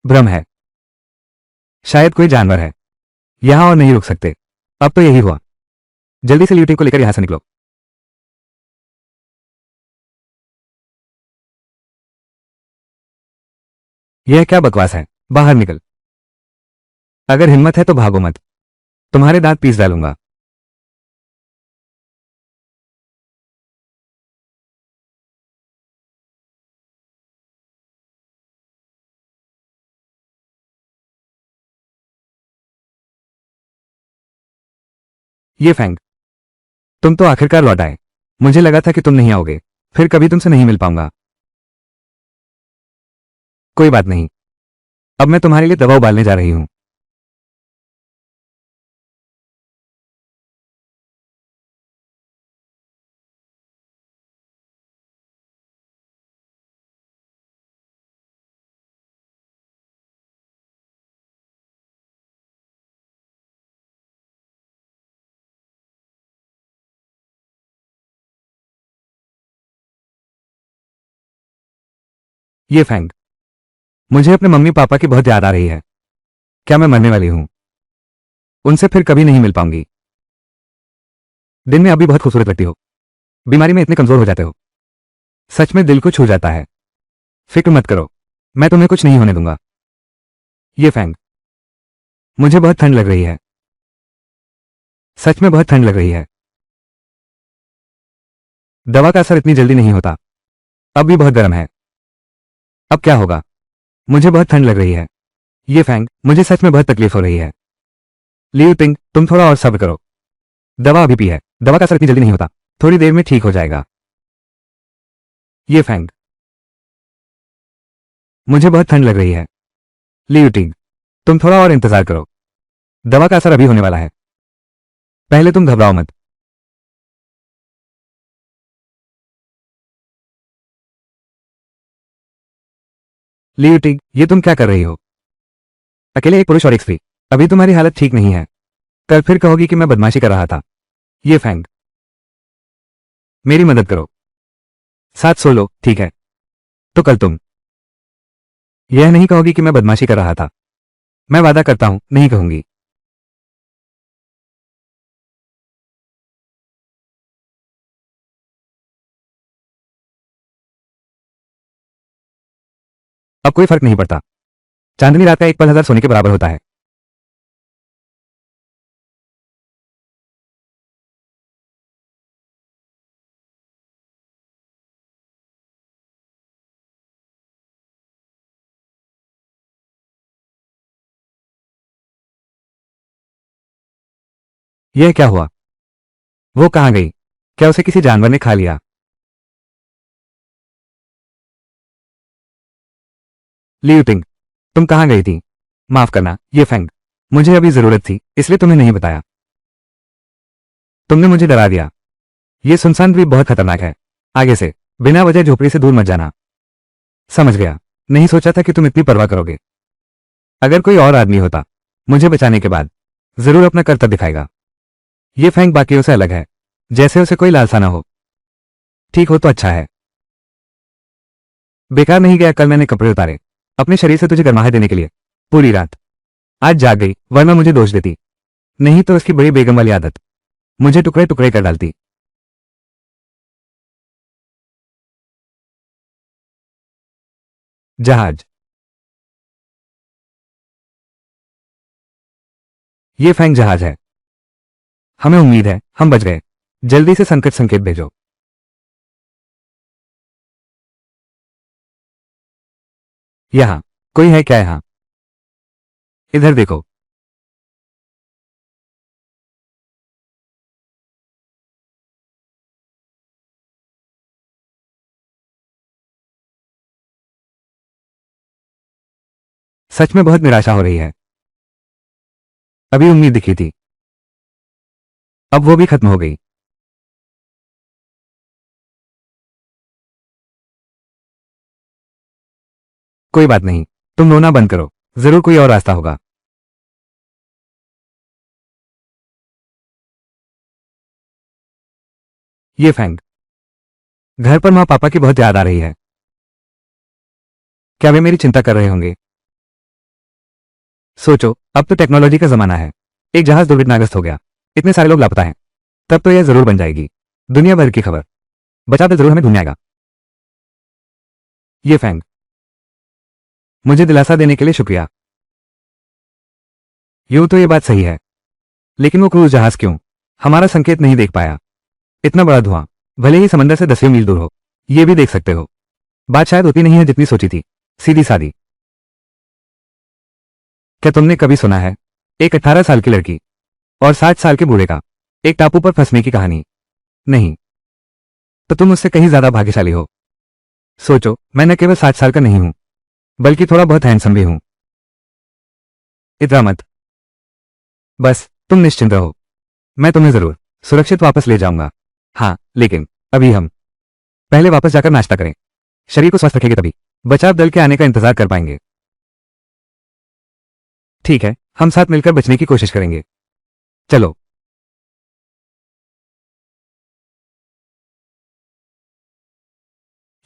भ्रम है, शायद कोई जानवर है यहां और नहीं रुक सकते। अब तो यही हुआ। जल्दी से ल्यूटी को लेकर यहां से निकलो। यह क्या बकवास है? बाहर निकल। अगर हिम्मत है तो भागो मत, तुम्हारे दांत पीस डालूंगा। ये फैंग, तुम तो आखिरकार लौट आए। मुझे लगा था कि तुम नहीं आओगे, फिर कभी तुमसे नहीं मिल पाऊंगा। कोई बात नहीं, अब मैं तुम्हारे लिए दवा उबालने जा रही हूं। ये फैंग, मुझे अपने मम्मी पापा की बहुत याद आ रही है। क्या मैं मरने वाली हूं? उनसे फिर कभी नहीं मिल पाऊंगी। दिन में अभी बहुत खूबसूरत लगती हो, बीमारी में इतने कमजोर हो जाते हो, सच में दिल को छू जाता है। फिक्र मत करो, मैं तुम्हें कुछ नहीं होने दूंगा। ये फैंग, मुझे बहुत ठंड लग रही है, सच में बहुत ठंड लग रही है। दवा का असर इतनी जल्दी नहीं होता, अब भी बहुत गर्म है। अब क्या होगा? मुझे बहुत ठंड लग रही है। ये फैंग, मुझे सच में बहुत तकलीफ हो रही है। लियू तिंग, तुम थोड़ा और सब्र करो। दवा अभी पी है, दवा का असर इतनी जल्दी नहीं होता, थोड़ी देर में ठीक हो जाएगा। ये फैंग, मुझे बहुत ठंड लग रही है। लियू टिंग, तुम थोड़ा और इंतजार करो, दवा का असर अभी होने वाला है। पहले तुम घबराओ मत। लियू टिंग, ये तुम क्या कर रही हो? अकेले एक पुरुष और एक स्त्री, अभी तुम्हारी हालत ठीक नहीं है, कल फिर कहोगी कि मैं बदमाशी कर रहा था। ये फैंग, मेरी मदद करो, साथ सो लो, ठीक है? तो कल तुम यह नहीं कहोगी कि मैं बदमाशी कर रहा था। मैं वादा करता हूं, नहीं कहूंगी। अब कोई फर्क नहीं पड़ता, चांदनी रात का एक पल हजार सोने के बराबर होता है। यह क्या हुआ? वो कहां गई? क्या उसे किसी जानवर ने खा लिया? लियू टिंग, तुम कहां गई थी? माफ करना, ये फैंग, मुझे अभी जरूरत थी, इसलिए तुम्हें नहीं बताया। तुमने मुझे डरा दिया। ये सुनसान द्वीप बहुत खतरनाक है, आगे से बिना वजह झोपड़ी से दूर मत जाना। समझ गया, नहीं सोचा था कि तुम इतनी परवाह करोगे। अगर कोई और आदमी होता मुझे बचाने के बाद, जरूर अपना कर्तव्य दिखाएगा। ये फैंग बाकियों से अलग है, जैसे उसे कोई लालसा ना हो। ठीक हो तो अच्छा है। बेकार नहीं गया कल मैंने कपड़े उतारे अपने शरीर से तुझे गर्माहट देने के लिए, पूरी रात। आज जाग गई, वरना मुझे दोष देती, नहीं तो उसकी बड़ी बेगम वाली आदत, मुझे टुकड़े टुकड़े कर डालती। जहाज, ये फैंग जहाज है। हमें उम्मीद है हम बच गए, जल्दी से संकट संकेत भेजो। यहां कोई है क्या? यहां इधर देखो। सच में बहुत निराशा हो रही है। अभी उम्मीद दिखी थी, अब वो भी खत्म हो गई। कोई बात नहीं, तुम रोना बंद करो, जरूर कोई और रास्ता होगा। ये फैंग, घर पर माँ पापा की बहुत याद आ रही है। क्या वे मेरी चिंता कर रहे होंगे? सोचो, अब तो टेक्नोलॉजी का जमाना है। एक जहाज दुर्घटनाग्रस्त हो गया, इतने सारे लोग लापता हैं, तब तो यह जरूर बन जाएगी दुनिया भर की खबर। बचा दल जरूर हमें ढूंढने आएगा। ये फैंग, मुझे दिलासा देने के लिए शुक्रिया। यूं तो ये बात सही है, लेकिन वो क्रूज जहाज क्यों हमारा संकेत नहीं देख पाया? इतना बड़ा धुआं, भले ही समंदर से 10वीं मील दूर हो, ये भी देख सकते हो। बात शायद उतनी नहीं है जितनी सोची थी, सीधी सादी। क्या तुमने कभी सुना है एक 18 साल की लड़की और 60 साल के बूढ़े का एक टापू पर फंसने की कहानी? नहीं, तो तुम उससे कहीं ज्यादा भाग्यशाली हो। सोचो, मैं न केवल 60 साल का नहीं हूं, बल्कि थोड़ा बहुत हैंडसम भी हूं। इतना मत, बस तुम निश्चिंत रहो, मैं तुम्हें जरूर सुरक्षित वापस ले जाऊंगा। हाँ, लेकिन अभी हम पहले वापस जाकर नाश्ता करें, शरीर को स्वस्थ रखेंगे तभी बचाव दल के आने का इंतजार कर पाएंगे। ठीक है, हम साथ मिलकर बचने की कोशिश करेंगे। चलो।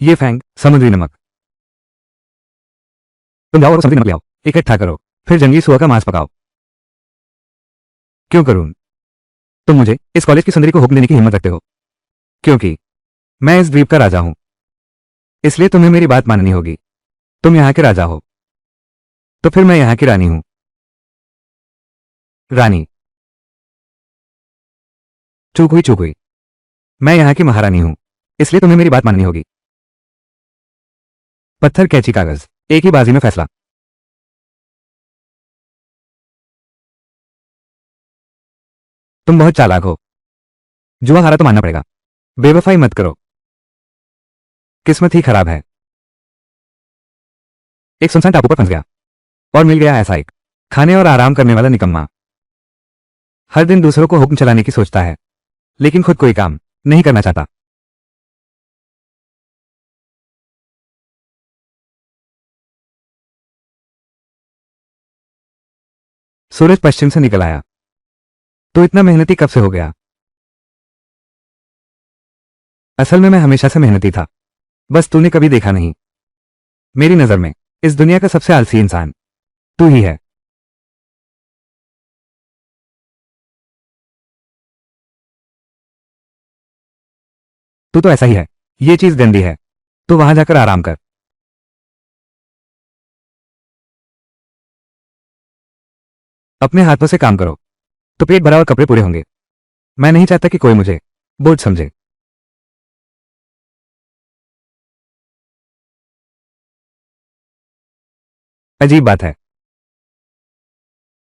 ये फैंग, समुद्री नमक। तुम जाओ और सब्जी नमक ले आओ, इकट्ठा करो, फिर जंगली सुअर का मांस पकाओ। क्यों करूं? तुम मुझे इस कॉलेज की सुंदरी को हुक्म देने की हिम्मत रखते हो, क्योंकि मैं इस द्वीप का राजा हूं, इसलिए तुम्हें मेरी बात माननी होगी। तुम यहाँ के राजा हो, तो फिर मैं यहाँ की रानी हूं। रानी? चूक हुई, चूक हुई। मैं यहाँ की महारानी हूं, इसलिए तुम्हें मेरी बात माननी होगी। पत्थर, कैंची, कागज, एक ही बाजी में फैसला। तुम बहुत चालाक हो। जुआ हारा तो मानना पड़ेगा। बेवफाई मत करो, किस्मत ही खराब है। एक सुनसान टापू पर फंस गया और मिल गया ऐसा एक खाने और आराम करने वाला निकम्मा। हर दिन दूसरों को हुक्म चलाने की सोचता है, लेकिन खुद कोई काम नहीं करना चाहता। सूरज पश्चिम से निकल आया। तो इतना मेहनती कब से हो गया? असल में मैं हमेशा से मेहनती था, बस तूने कभी देखा नहीं। मेरी नजर में इस दुनिया का सबसे आलसी इंसान तू ही है। तू तो ऐसा ही है। ये चीज गंदी है, तू वहां जाकर आराम कर। अपने हाथों से काम करो तो पेट भरा और कपड़े पूरे होंगे। मैं नहीं चाहता कि कोई मुझे बोझ समझे। अजीब बात है।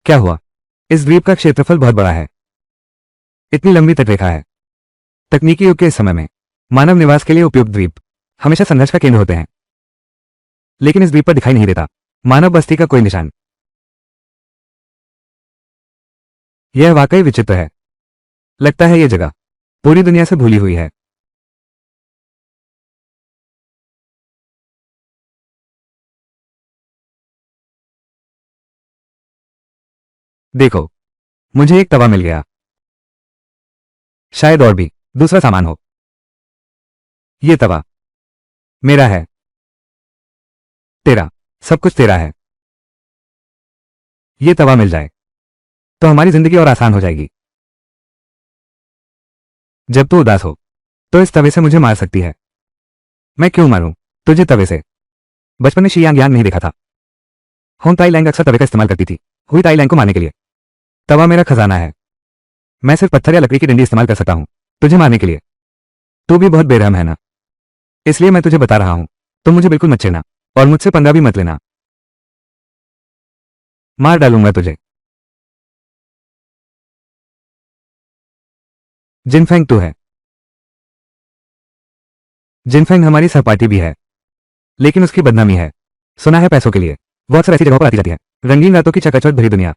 क्या हुआ? इस द्वीप का क्षेत्रफल बहुत बड़ा है, इतनी लंबी तटरेखा है। तकनीकी युग के इस समय में मानव निवास के लिए उपयुक्त द्वीप हमेशा संघर्ष का केंद्र होते हैं, लेकिन इस द्वीप पर दिखाई नहीं देता मानव बस्ती का कोई निशान। यह वाकई विचित्र है। लगता है यह जगह पूरी दुनिया से भूली हुई है। देखो, मुझे एक तवा मिल गया। शायद और भी दूसरा सामान हो। यह तवा मेरा है। तेरा। सब कुछ तेरा है। यह तवा मिल जाए तो हमारी जिंदगी और आसान हो जाएगी। जब तू उदास हो तो इस तवे से मुझे मार सकती है। मैं क्यों मारूं तुझे तवे से? बचपन में शियांग यांग नहीं देखा था? होंग ताई लैंग अक्सर तवे का इस्तेमाल करती थी हुई ताई लैंग को मारने के लिए। तवा मेरा खजाना है। मैं सिर्फ पत्थर या लकड़ी की डंडी इस्तेमाल कर सकता हूं तुझे मारने के लिए। तू भी बहुत बेरहम है ना, इसलिए मैं तुझे बता रहा हूं, तुम मुझे बिल्कुल मत छेड़ना और मुझसे पंगा भी मत लेना। मार डालूंगा तुझे। जिनफेंग तू है। जिनफेंग हमारी सहपाठी भी है, लेकिन उसकी बदनामी है, सुना है पैसों के लिए वो अक्सर ऐसी जगहों पर आती जाती है। रंगीन रातों की चकाचौंध भरी दुनिया,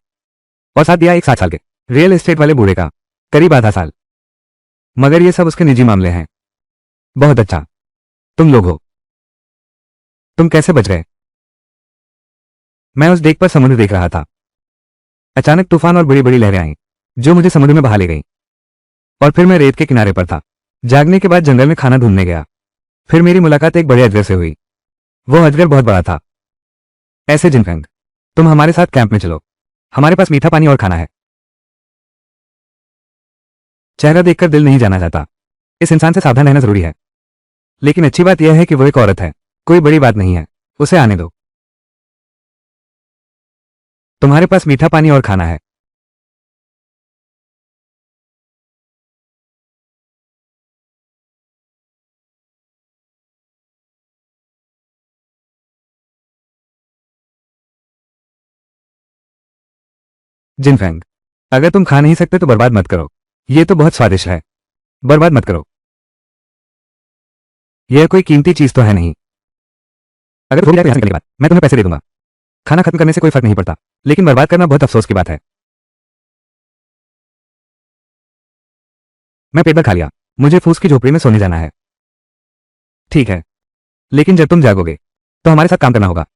और साथ दिया एक 60 साल के रियल एस्टेट वाले बूढ़े का, करीब आधा साल। मगर ये सब उसके निजी मामले हैं। बहुत अच्छा। तुम लोग हो। तुम कैसे बच गए? मैं उस डेक पर समुद्र देख रहा था। अचानक तूफान और बड़ी बड़ी लहरें आईं, जो मुझे समुद्र में बहा ले गईं। और फिर मैं रेत के किनारे पर था। जागने के बाद जंगल में खाना ढूंढने गया। फिर मेरी मुलाकात एक बड़े अजगर से हुई। वो अजगर बहुत बड़ा था। ऐसे जिनफेंग, तुम हमारे साथ कैंप में चलो, हमारे पास मीठा पानी और खाना है। चेहरा देखकर दिल नहीं जाना जाता। इस इंसान से सावधान रहना जरूरी है। लेकिन अच्छी बात यह है कि वो एक औरत है, कोई बड़ी बात नहीं है, उसे आने दो। तुम्हारे पास मीठा पानी और खाना है। जिनफेंग, अगर तुम खा नहीं सकते तो बर्बाद मत करो। ये तो बहुत स्वादिष्ट है। बर्बाद मत करो। यह कोई कीमती चीज तो है नहीं। अगर हो भी जाए तो यहाँ से निकलने के बाद मैं तुम्हें पैसे दे दूंगा। खाना खत्म करने से कोई फर्क नहीं पड़ता, लेकिन बर्बाद करना बहुत अफसोस की बात है। मैं पेट भर खा लिया। मुझे फूस की झोपड़ी में सोने जाना है। ठीक है, लेकिन जब तुम जागोगे तो हमारे साथ काम करना होगा।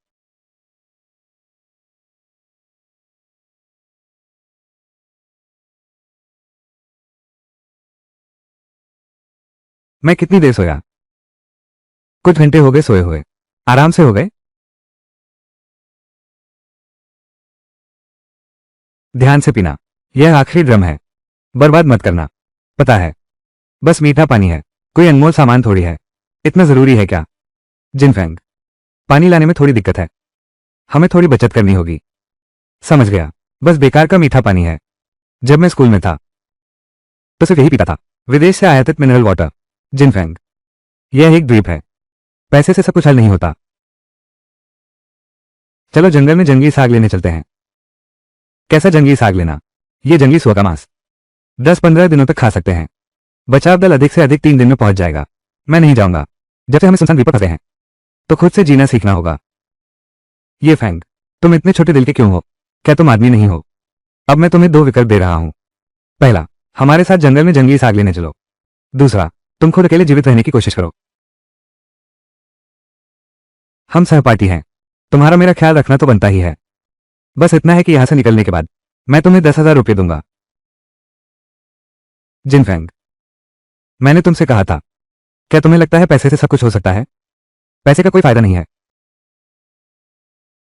मैं कितनी देर सोया? कुछ घंटे हो गए सोए हुए। आराम से हो गए? ध्यान से पीना, यह आखिरी ड्रम है, बर्बाद मत करना। पता है, बस मीठा पानी है, कोई अनमोल सामान थोड़ी है। इतना जरूरी है क्या? जिनफेंग, पानी लाने में थोड़ी दिक्कत है, हमें थोड़ी बचत करनी होगी। समझ गया, बस बेकार का मीठा पानी है। जब मैं स्कूल में था तो सिर्फ यही पीता था, विदेश से आयातित मिनरल वाटर। जिनफेंग, यह एक द्वीप है, पैसे से सब कुछ हल नहीं होता। चलो जंगल में जंगली साग लेने चलते हैं। कैसा जंगली साग लेना? ये जंगली सुअर का मांस 10-15 दिनों तक खा सकते हैं। बचाव दल अधिक से अधिक 3 दिन में पहुंच जाएगा। मैं नहीं जाऊंगा। जब से हमें सुनसान द्वीप पर फंसे हैं तो खुद से जीना सीखना होगा। ये फैंग, तुम इतने छोटे दिल के क्यों हो? क्या तुम आदमी नहीं हो? अब मैं तुम्हें 2 विकल्प दे रहा हूं। पहला, हमारे साथ जंगल में जंगली साग लेने चलो। दूसरा, तुम खुद अकेले जीवित रहने की कोशिश करो। हम सहपाठी हैं, तुम्हारा मेरा ख्याल रखना तो बनता ही है। बस इतना है कि यहां से निकलने के बाद मैं तुम्हें 10,000 रुपये दूंगा। जिनफेंग, मैंने तुमसे कहा था, क्या तुम्हें लगता है पैसे से सब कुछ हो सकता है? पैसे का कोई फायदा नहीं है।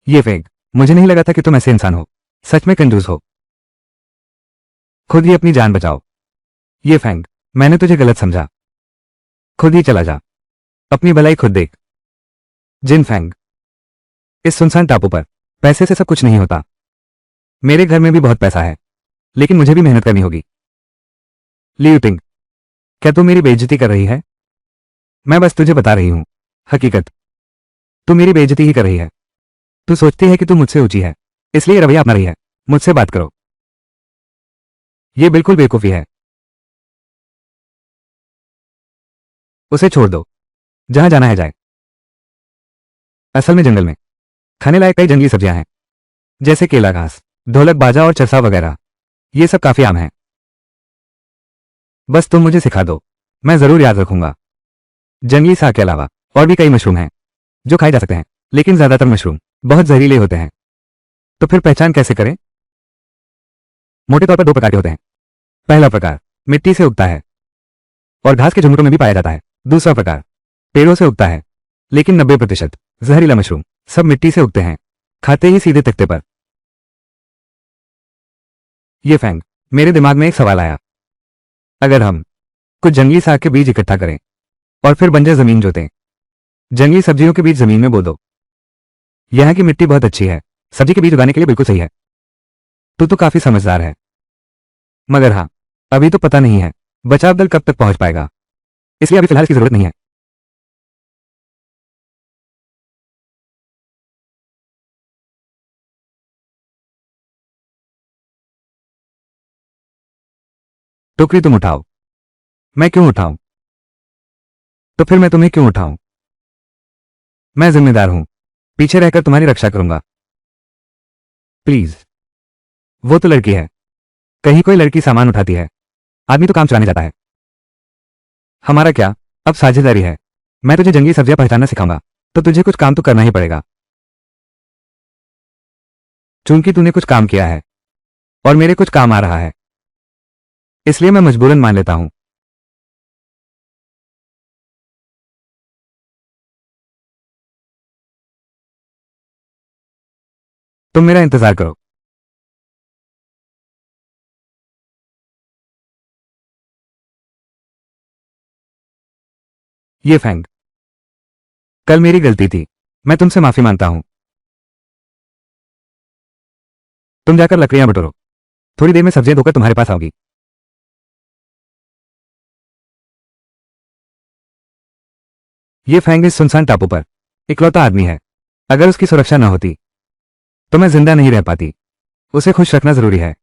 ये फेंग, मुझे नहीं लगा था कि तुम ऐसे इंसान हो, सच में कंजूस हो। खुद ही अपनी जान बचाओ। ये फैंग, मैंने तुझे गलत समझा। खुद ही चला जा, अपनी भलाई खुद देख। जिन फैंग, इस सुनसान टापू पर पैसे से सब कुछ नहीं होता। मेरे घर में भी बहुत पैसा है, लेकिन मुझे भी मेहनत करनी होगी। लियू टिंग, क्या तू मेरी बेइज्जती कर रही है? मैं बस तुझे बता रही हूं हकीकत। तू मेरी बेइज्जती ही कर रही है। तू सोचती है कि तू मुझसे ऊंची है, इसलिए रवैया अपना रही है। मुझसे बात करो। यह बिल्कुल बेवकूफी है। उसे छोड़ दो, जहां जाना है जाए। असल में जंगल में खाने लायक कई जंगली सब्जियां हैं, जैसे केला घास, ढोलक बाजा और चरसा वगैरह। ये सब काफी आम हैं। बस तुम मुझे सिखा दो, मैं जरूर याद रखूंगा। जंगली साग के अलावा और भी कई मशरूम हैं जो खाए जा सकते हैं, लेकिन ज्यादातर मशरूम बहुत जहरीले होते हैं। तो फिर पहचान कैसे करें? मोटे तौर पर 2 प्रकार के होते हैं। पहला प्रकार मिट्टी से उगता है और घास के झुंडों में भी पाया जाता है। दूसरा प्रकार पेड़ों से उगता है, लेकिन 90% जहरीला मशरूम सब मिट्टी से उगते हैं, खाते ही सीधे तख्ते पर। ये फैंग, मेरे दिमाग में एक सवाल आया। अगर हम कुछ जंगली साग के बीज इकट्ठा करें और फिर बंजर जमीन जोतें, जंगली सब्जियों के बीज जमीन में बो दो। यहां की मिट्टी बहुत अच्छी है, सब्जी के बीज उगाने के लिए बिल्कुल सही है। तू तो काफी समझदार है। मगर हाँ, अभी तो पता नहीं है बचाव दल कब तक पहुंच पाएगा, इसलिए अभी फिलहाल इसकी जरूरत नहीं है। टोकरी तुम उठाओ। मैं क्यों उठाऊं? तो फिर मैं तुम्हें क्यों उठाऊं? मैं जिम्मेदार हूं, पीछे रहकर तुम्हारी रक्षा करूंगा। प्लीज। वो तो लड़की है, कहीं कोई लड़की सामान उठाती है, आदमी तो काम चलाने जाता है। हमारा क्या, अब साझेदारी है। मैं तुझे जंगली सब्जियां पहचानना सिखाऊंगा, तो तुझे कुछ काम तो करना ही पड़ेगा। चूंकि तूने कुछ काम किया है और मेरे कुछ काम आ रहा है, इसलिए मैं मजबूरन मान लेता हूं। तुम मेरा इंतजार करो। ये फैंग, कल मेरी गलती थी, मैं तुमसे माफी मांगता हूं। तुम जाकर लकड़ियां बटोरो, थोड़ी देर में सब्जियां धोकर तुम्हारे पास आऊंगी। ये फैंग इस सुनसान टापू पर इकलौता आदमी है। अगर उसकी सुरक्षा न होती तो मैं जिंदा नहीं रह पाती। उसे खुश रखना जरूरी है।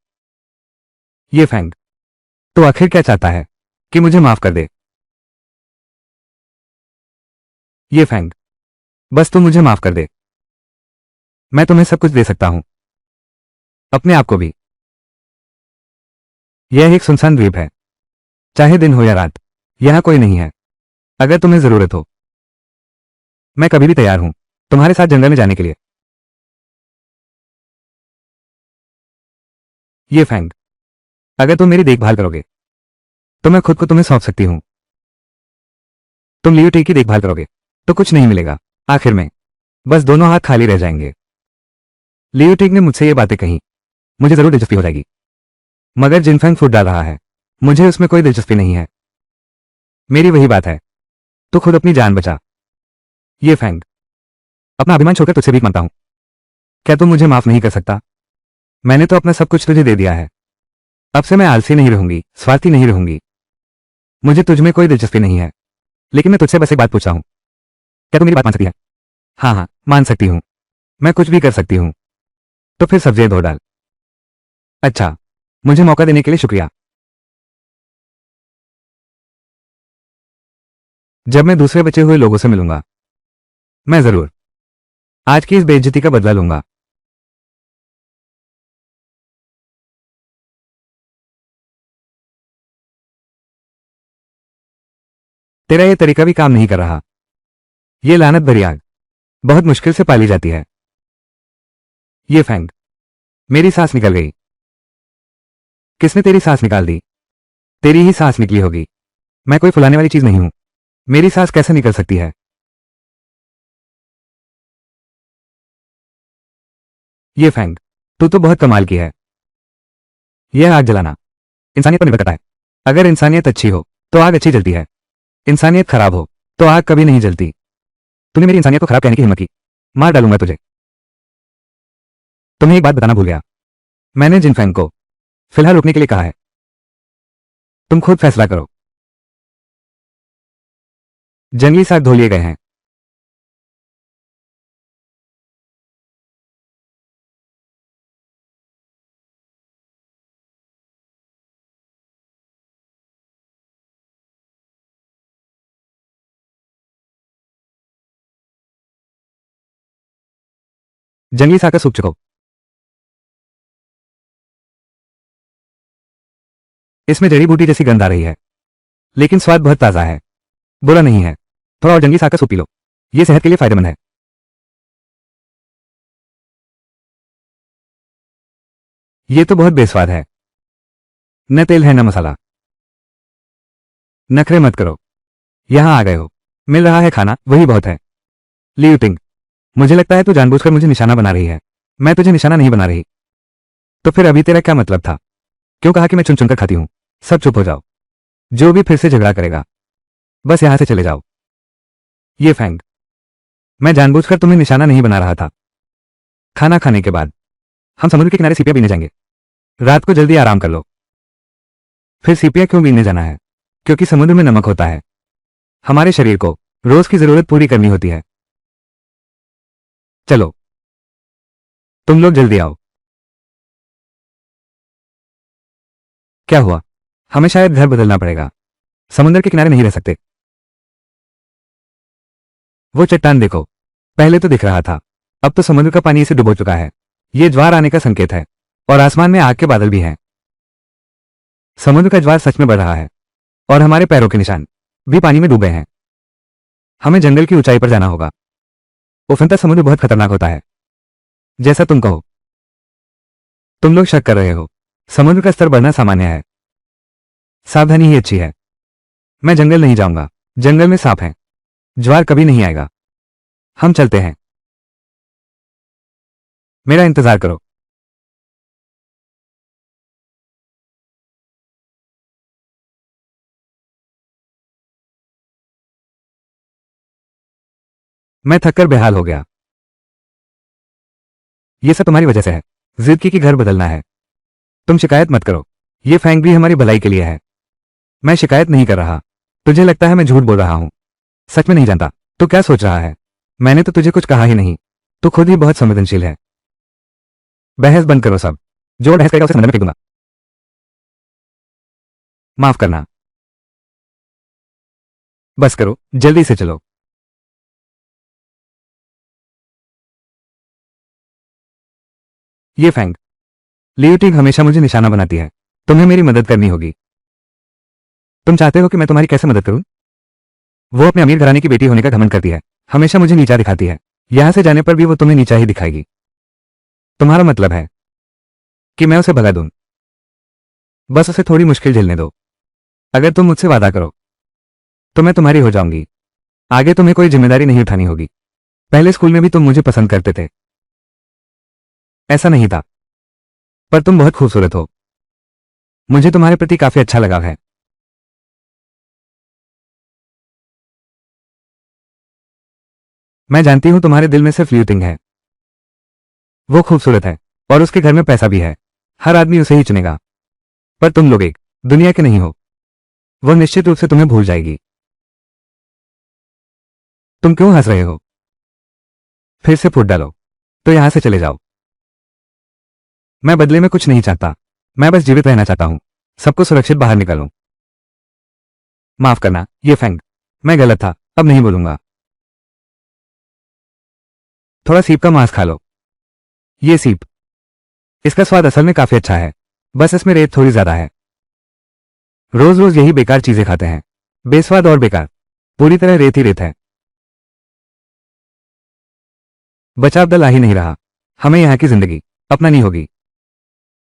ये फैंग, तो आखिर क्या चाहता है? कि मुझे माफ कर दे? ये फैंग, बस तू मुझे माफ कर दे। मैं तुम्हें सब कुछ दे सकता हूं, अपने आप को भी। यह एक सुनसान द्वीप है, चाहे दिन हो या रात, यहां कोई नहीं है। अगर तुम्हें जरूरत हो, मैं कभी भी तैयार हूं तुम्हारे साथ जंगल में जाने के लिए। ये फैंग, अगर तुम मेरी देखभाल करोगे तो मैं खुद को तुम्हें सौंप सकती हूं। तुम लियो टी की देखभाल करोगे तो कुछ नहीं मिलेगा, आखिर में बस दोनों हाथ खाली रह जाएंगे। लियो टिक ने मुझसे ये बातें कही, मुझे जरूर दिलचस्पी हो जाएगी, मगर जिनफेंग फूट डाल रहा है, मुझे उसमें कोई दिलचस्पी नहीं है। मेरी वही बात है, तो खुद अपनी जान बचा। ये फेंग, अपना अभिमान छोड़कर तुझसे भीख मांगता हूं, क्या तुम मुझे माफ नहीं कर सकता? मैंने तो अपना सब कुछ तुझे दे दिया है। अब से मैं आलसी नहीं रहूंगी, स्वार्थी नहीं रहूंगी। मुझे तुझ में कोई दिलचस्पी नहीं है, लेकिन मैं तुझसे बस एक बात पूछता हूं, क्या तू मेरी बात मान सकती है? हाँ हाँ, मान सकती हूं, मैं कुछ भी कर सकती हूं। तो फिर सब्जियां धो डाल। अच्छा, मुझे मौका देने के लिए शुक्रिया। जब मैं दूसरे बचे हुए लोगों से मिलूंगा, मैं जरूर आज की इस बेइज्जती का बदला लूंगा। तेरा ये तरीका भी काम नहीं कर रहा। ये लानत भरी आग बहुत मुश्किल से पाली जाती है। ये फेंग, मेरी सांस निकल गई। किसने तेरी सांस निकाल दी? तेरी ही सांस निकली होगी। मैं कोई फुलाने वाली चीज नहीं हूं, मेरी सांस कैसे निकल सकती है? ये फेंग, तू तो बहुत कमाल की है। यह आग जलाना इंसानियत पर निर्भर करता है। अगर इंसानियत अच्छी हो तो आग अच्छी जलती है, इंसानियत खराब हो तो आग कभी नहीं जलती। तूने मेरी इंसानियत को खराब कहने की हिम्मत की, मार डालूंगा तुझे। तुम्हें एक बात बताना भूल गया, मैंने जिनफेंग को फिलहाल रुकने के लिए कहा है। तुम खुद फैसला करो। जंगली साग धो लिए गए हैं। जंगली साग का सूप चुको। इसमें जड़ी बूटी जैसी गंध आ रही है, लेकिन स्वाद बहुत ताजा है, बुरा नहीं है। थोड़ा और जंगली साग का सूप पी लो, यह सेहत के लिए फायदेमंद है। ये तो बहुत बेस्वाद है, न तेल है न मसाला। नखरे मत करो, यहां आ गए हो, मिल रहा है खाना, वही बहुत है। लियू टिंग, मुझे लगता है तू जानबूझकर मुझे निशाना बना रही है। मैं तुझे निशाना नहीं बना रही। तो फिर अभी तेरा क्या मतलब था? क्यों कहा कि मैं चुन चुनकर खाती हूं? सब चुप हो जाओ। जो भी फिर से झगड़ा करेगा, बस यहां से चले जाओ। ये फैंग, मैं जानबूझकर तुम्हें निशाना नहीं बना रहा था। खाना खाने के बाद हम समुद्र के किनारे सीपियां बीनने जाएंगे। रात को जल्दी आराम कर लो। फिर सीपियां क्यों बीनने जाना है? क्योंकि समुद्र में नमक होता है, हमारे शरीर को रोज की जरूरत पूरी करनी होती है। चलो, तुम लोग जल्दी आओ। क्या हुआ? हमें शायद घर बदलना पड़ेगा, समुद्र के किनारे नहीं रह सकते। वो चट्टान देखो, पहले तो दिख रहा था, अब तो समुद्र का पानी इसे डुबो चुका है। ये ज्वार आने का संकेत है, और आसमान में आग के बादल भी हैं। समुद्र का ज्वार सच में बढ़ रहा है, और हमारे पैरों के निशान भी पानी में डूबे हैं। हमें जंगल की ऊंचाई पर जाना होगा। उफनता समुद्र बहुत खतरनाक होता है, जैसा तुम कहो। तुम लोग शक कर रहे हो, समुद्र का स्तर बढ़ना सामान्य है। सावधानी ही अच्छी है। मैं जंगल नहीं जाऊंगा, जंगल में सांप हैं, ज्वार कभी नहीं आएगा। हम चलते हैं, मेरा इंतजार करो। मैं थककर बेहाल हो गया। ये सब तुम्हारी वजह से है। जिद की कि घर बदलना है। तुम शिकायत मत करो, ये फैंग भी हमारी भलाई के लिए है। मैं शिकायत नहीं कर रहा। तुझे लगता है मैं झूठ बोल रहा हूं, सच में नहीं जानता। तो क्या सोच रहा है? मैंने तो तुझे कुछ कहा ही नहीं। तू खुद ही बहुत संवेदनशील है। बहस बंद करो सब, जो बहस करेगा उसे समंदर में फेंक दूंगा। माफ करना। बस करो, जल्दी से चलो। ये फैंग, लियोटिंग हमेशा मुझे निशाना बनाती है। तुम्हें मेरी मदद करनी होगी। तुम चाहते हो कि मैं तुम्हारी कैसे मदद करूं? वो अपने अमीर घराने की बेटी होने का घमंड करती है, हमेशा मुझे नीचा दिखाती है। यहां से जाने पर भी वो तुम्हें नीचा ही दिखाएगी। तुम्हारा मतलब है कि मैं उसे भगा दूं? बस उसे थोड़ी मुश्किल झेलने दो। अगर तुम मुझसे वादा करो तो मैं तुम्हारी हो जाऊंगी। आगे तुम्हें कोई जिम्मेदारी नहीं उठानी होगी। पहले स्कूल में भी तुम मुझे पसंद करते थे। ऐसा नहीं था। पर तुम बहुत खूबसूरत हो। मुझे तुम्हारे प्रति काफी अच्छा लगाव है। मैं जानती हूं तुम्हारे दिल में सिर्फ ल्यूटिंग है। वो खूबसूरत है और उसके घर में पैसा भी है। हर आदमी उसे ही चुनेगा। पर तुम लोग एक दुनिया के नहीं हो। वो निश्चित रूप से तुम्हें भूल जाएगी। तुम क्यों हंस रहे हो? फिर से फूट डालो तो यहां से चले जाओ। मैं बदले में कुछ नहीं चाहता। मैं बस जीवित रहना चाहता हूं, सबको सुरक्षित बाहर निकालूं। माफ करना ये फैंग, मैं गलत था, अब नहीं बोलूंगा। थोड़ा सीप का मांस खा लो। ये सीप, इसका स्वाद असल में काफी अच्छा है, बस इसमें रेत थोड़ी ज्यादा है। रोज रोज यही बेकार चीजें खाते हैं, बेस्वाद और बेकार, पूरी तरह रेत ही रेत है। बचाव दल आ ही नहीं रहा। हमें यहाँ की जिंदगी अपना नहीं होगी।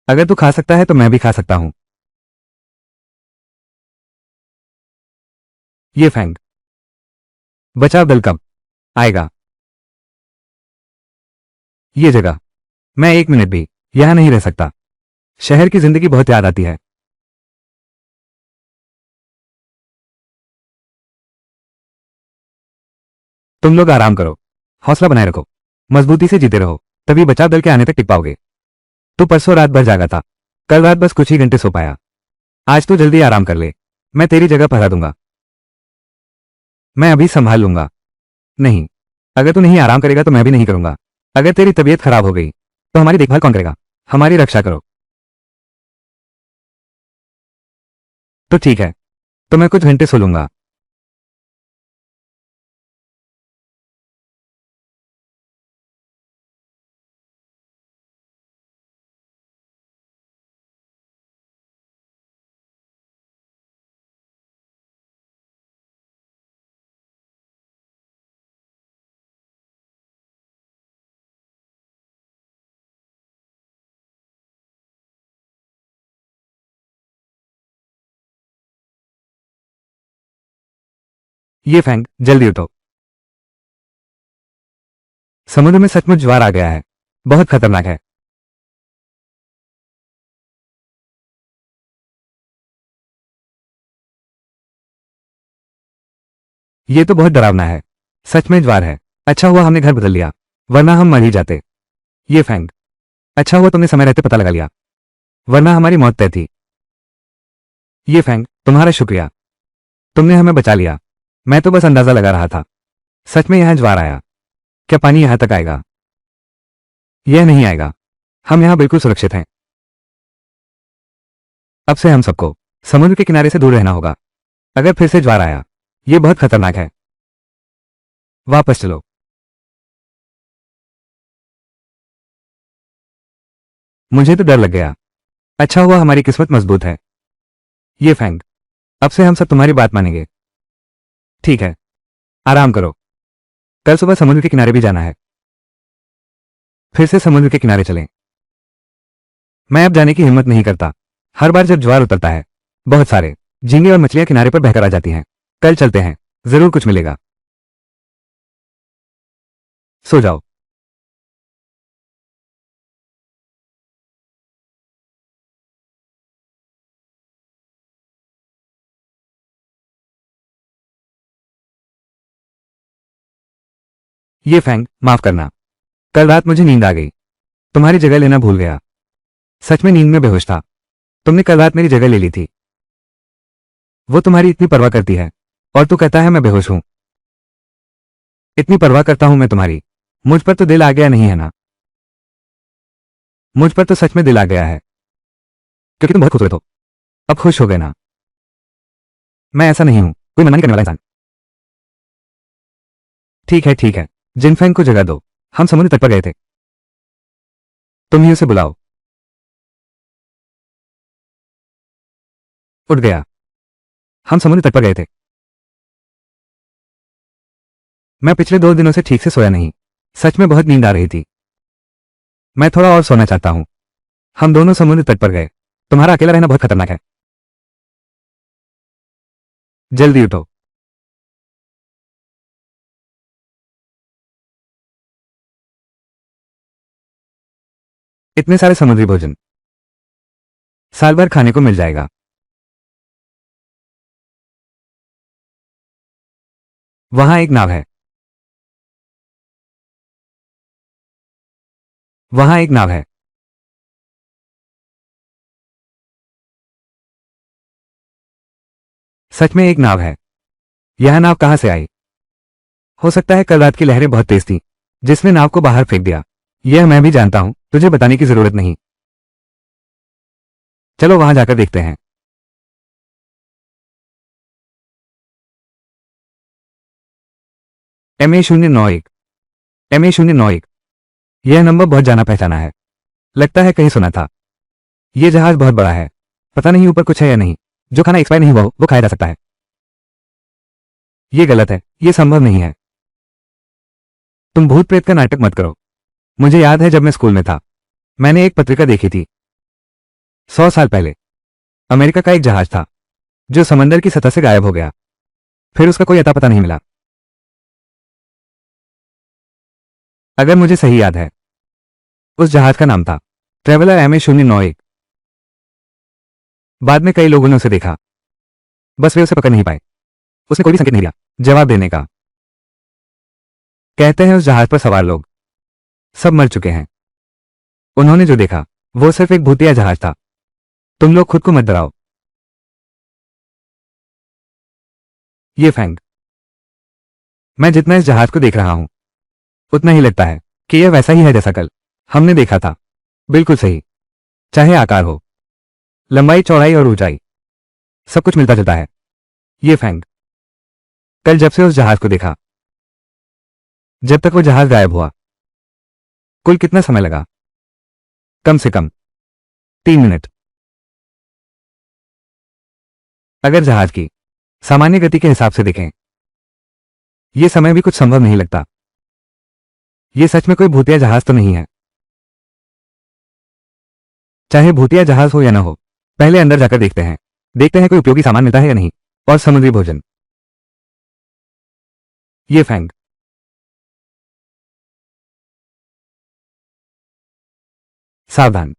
अगर तू खा सकता है तो मैं भी खा सकता हूं। ये फैंग, बचाव दल कब आएगा? ये जगह, मैं एक मिनट भी यहां नहीं रह सकता। शहर की जिंदगी बहुत याद आती है। तुम लोग आराम करो, हौसला बनाए रखो, मजबूती से जीते रहो, तभी बचाव दल के आने तक टिक पाओगे। तू परसों रात भर जागा था, कल रात बस कुछ ही घंटे सो पाया। आज तू जल्दी आराम कर ले, मैं तेरी जगह पहरा दूंगा। मैं अभी संभाल लूंगा। नहीं, अगर तू नहीं आराम करेगा तो मैं भी नहीं करूंगा। अगर तेरी तबीयत खराब हो गई तो हमारी देखभाल कौन करेगा? हमारी रक्षा करो। तो ठीक है, तो मैं कुछ घंटे सो लूंगा। ये फैंग, जल्दी उठो। समुद्र में सचमुच ज्वार आ गया है, बहुत खतरनाक है। ये तो बहुत डरावना है। सच में ज्वार है। अच्छा हुआ हमने घर बदल लिया, वरना हम मर ही जाते। ये फैंग, अच्छा हुआ तुमने समय रहते पता लगा लिया, वरना हमारी मौत तय थी। ये फैंग, तुम्हारा शुक्रिया, तुमने हमें बचा लिया। मैं तो बस अंदाजा लगा रहा था। सच में यहां ज्वार आया। क्या पानी यहां तक आएगा? यह नहीं आएगा। हम यहां बिल्कुल सुरक्षित हैं। अब से हम सबको समुद्र के किनारे से दूर रहना होगा। अगर फिर से ज्वार आया, यह बहुत खतरनाक है। वापस चलो। मुझे तो डर लग गया। अच्छा हुआ हमारी किस्मत मजबूत है। ये फैंग, अब से हम सब तुम्हारी बात मानेंगे। ठीक है, आराम करो। कल सुबह समुद्र के किनारे भी जाना है। फिर से समुद्र के किनारे चलें। मैं अब जाने की हिम्मत नहीं करता। हर बार जब ज्वार उतरता है, बहुत सारे झींगे और मछलियां किनारे पर बहकर आ जाती हैं। कल चलते हैं, जरूर कुछ मिलेगा। सो जाओ। ये फैंग, माफ करना, कल रात मुझे नींद आ गई, तुम्हारी जगह लेना भूल गया। सच में नींद में बेहोश था। तुमने कल रात मेरी जगह ले ली थी। वो तुम्हारी इतनी परवाह करती है और तू कहता है मैं बेहोश हूं। इतनी परवाह करता हूं मैं तुम्हारी। मुझ पर तो दिल आ गया नहीं है ना? मुझ पर तो सच में दिल आ गया है, क्योंकि तुम बहुत खूबसूरत हो। अब खुश हो गए ना? मैं ऐसा नहीं हूं, कोई मना नहीं करने वाला इंसान। ठीक है, जिनफेंग को जगह दो। हम समुद्र तट पर गए थे। तुम ही उसे बुलाओ। उठ गया। हम समुद्र तट पर गए थे। मैं पिछले 2 दिनों से ठीक से सोया नहीं। सच में बहुत नींद आ रही थी। मैं थोड़ा और सोना चाहता हूं। हम दोनों समुद्र तट पर गए। तुम्हारा अकेला रहना बहुत खतरनाक है। जल्दी उठो। इतने सारे समुद्री भोजन, साल भर खाने को मिल जाएगा। वहां एक नाव है। वहां एक नाव है। सच में एक नाव है। यह नाव कहां से आई? हो सकता है कल रात की लहरें बहुत तेज थी, जिसने नाव को बाहर फेंक दिया। यह मैं भी जानता हूं, तुझे बताने की जरूरत नहीं। चलो वहां जाकर देखते हैं। MA091। MA091। यह नंबर बहुत जाना पहचाना है। लगता है कहीं सुना था। यह जहाज बहुत बड़ा है। पता नहीं ऊपर कुछ है या नहीं। जो खाना एक्सपायर नहीं हुआ हो वो खाया जा सकता है। यह गलत है, यह संभव नहीं है। तुम भूत प्रेत का नाटक मत करो। मुझे याद है जब मैं स्कूल में था, मैंने एक पत्रिका देखी थी। 100 साल पहले अमेरिका का एक जहाज था जो समंदर की सतह से गायब हो गया। फिर उसका कोई अता पता नहीं मिला। अगर मुझे सही याद है, उस जहाज का नाम था ट्रेवलर MA091। बाद में कई लोगों ने उसे देखा, बस वे उसे पकड़ नहीं पाए। उसने कोई भी संकेत नहीं दिया जवाब देने का। कहते हैं उस जहाज पर सवार लोग सब मर चुके हैं। उन्होंने जो देखा वो सिर्फ एक भूतिया जहाज था। तुम लोग खुद को मत डराओ। ये फैंग, मैं जितना इस जहाज को देख रहा हूं उतना ही लगता है कि यह वैसा ही है जैसा कल हमने देखा था। बिल्कुल सही। चाहे आकार हो, लंबाई, चौड़ाई और ऊंचाई, सब कुछ मिलता जुलता है। ये फैंग, कल जब से उस जहाज को देखा, जब तक वो जहाज गायब हुआ, कुल कितना समय लगा? कम से कम 3 मिनट। अगर जहाज की सामान्य गति के हिसाब से देखें, यह समय भी कुछ संभव नहीं लगता। यह सच में कोई भूतिया जहाज तो नहीं है। चाहे भूतिया जहाज हो या ना हो, पहले अंदर जाकर देखते हैं। देखते हैं कोई उपयोगी सामान मिलता है या नहीं, और समुद्री भोजन। ये फैंग, सावधान।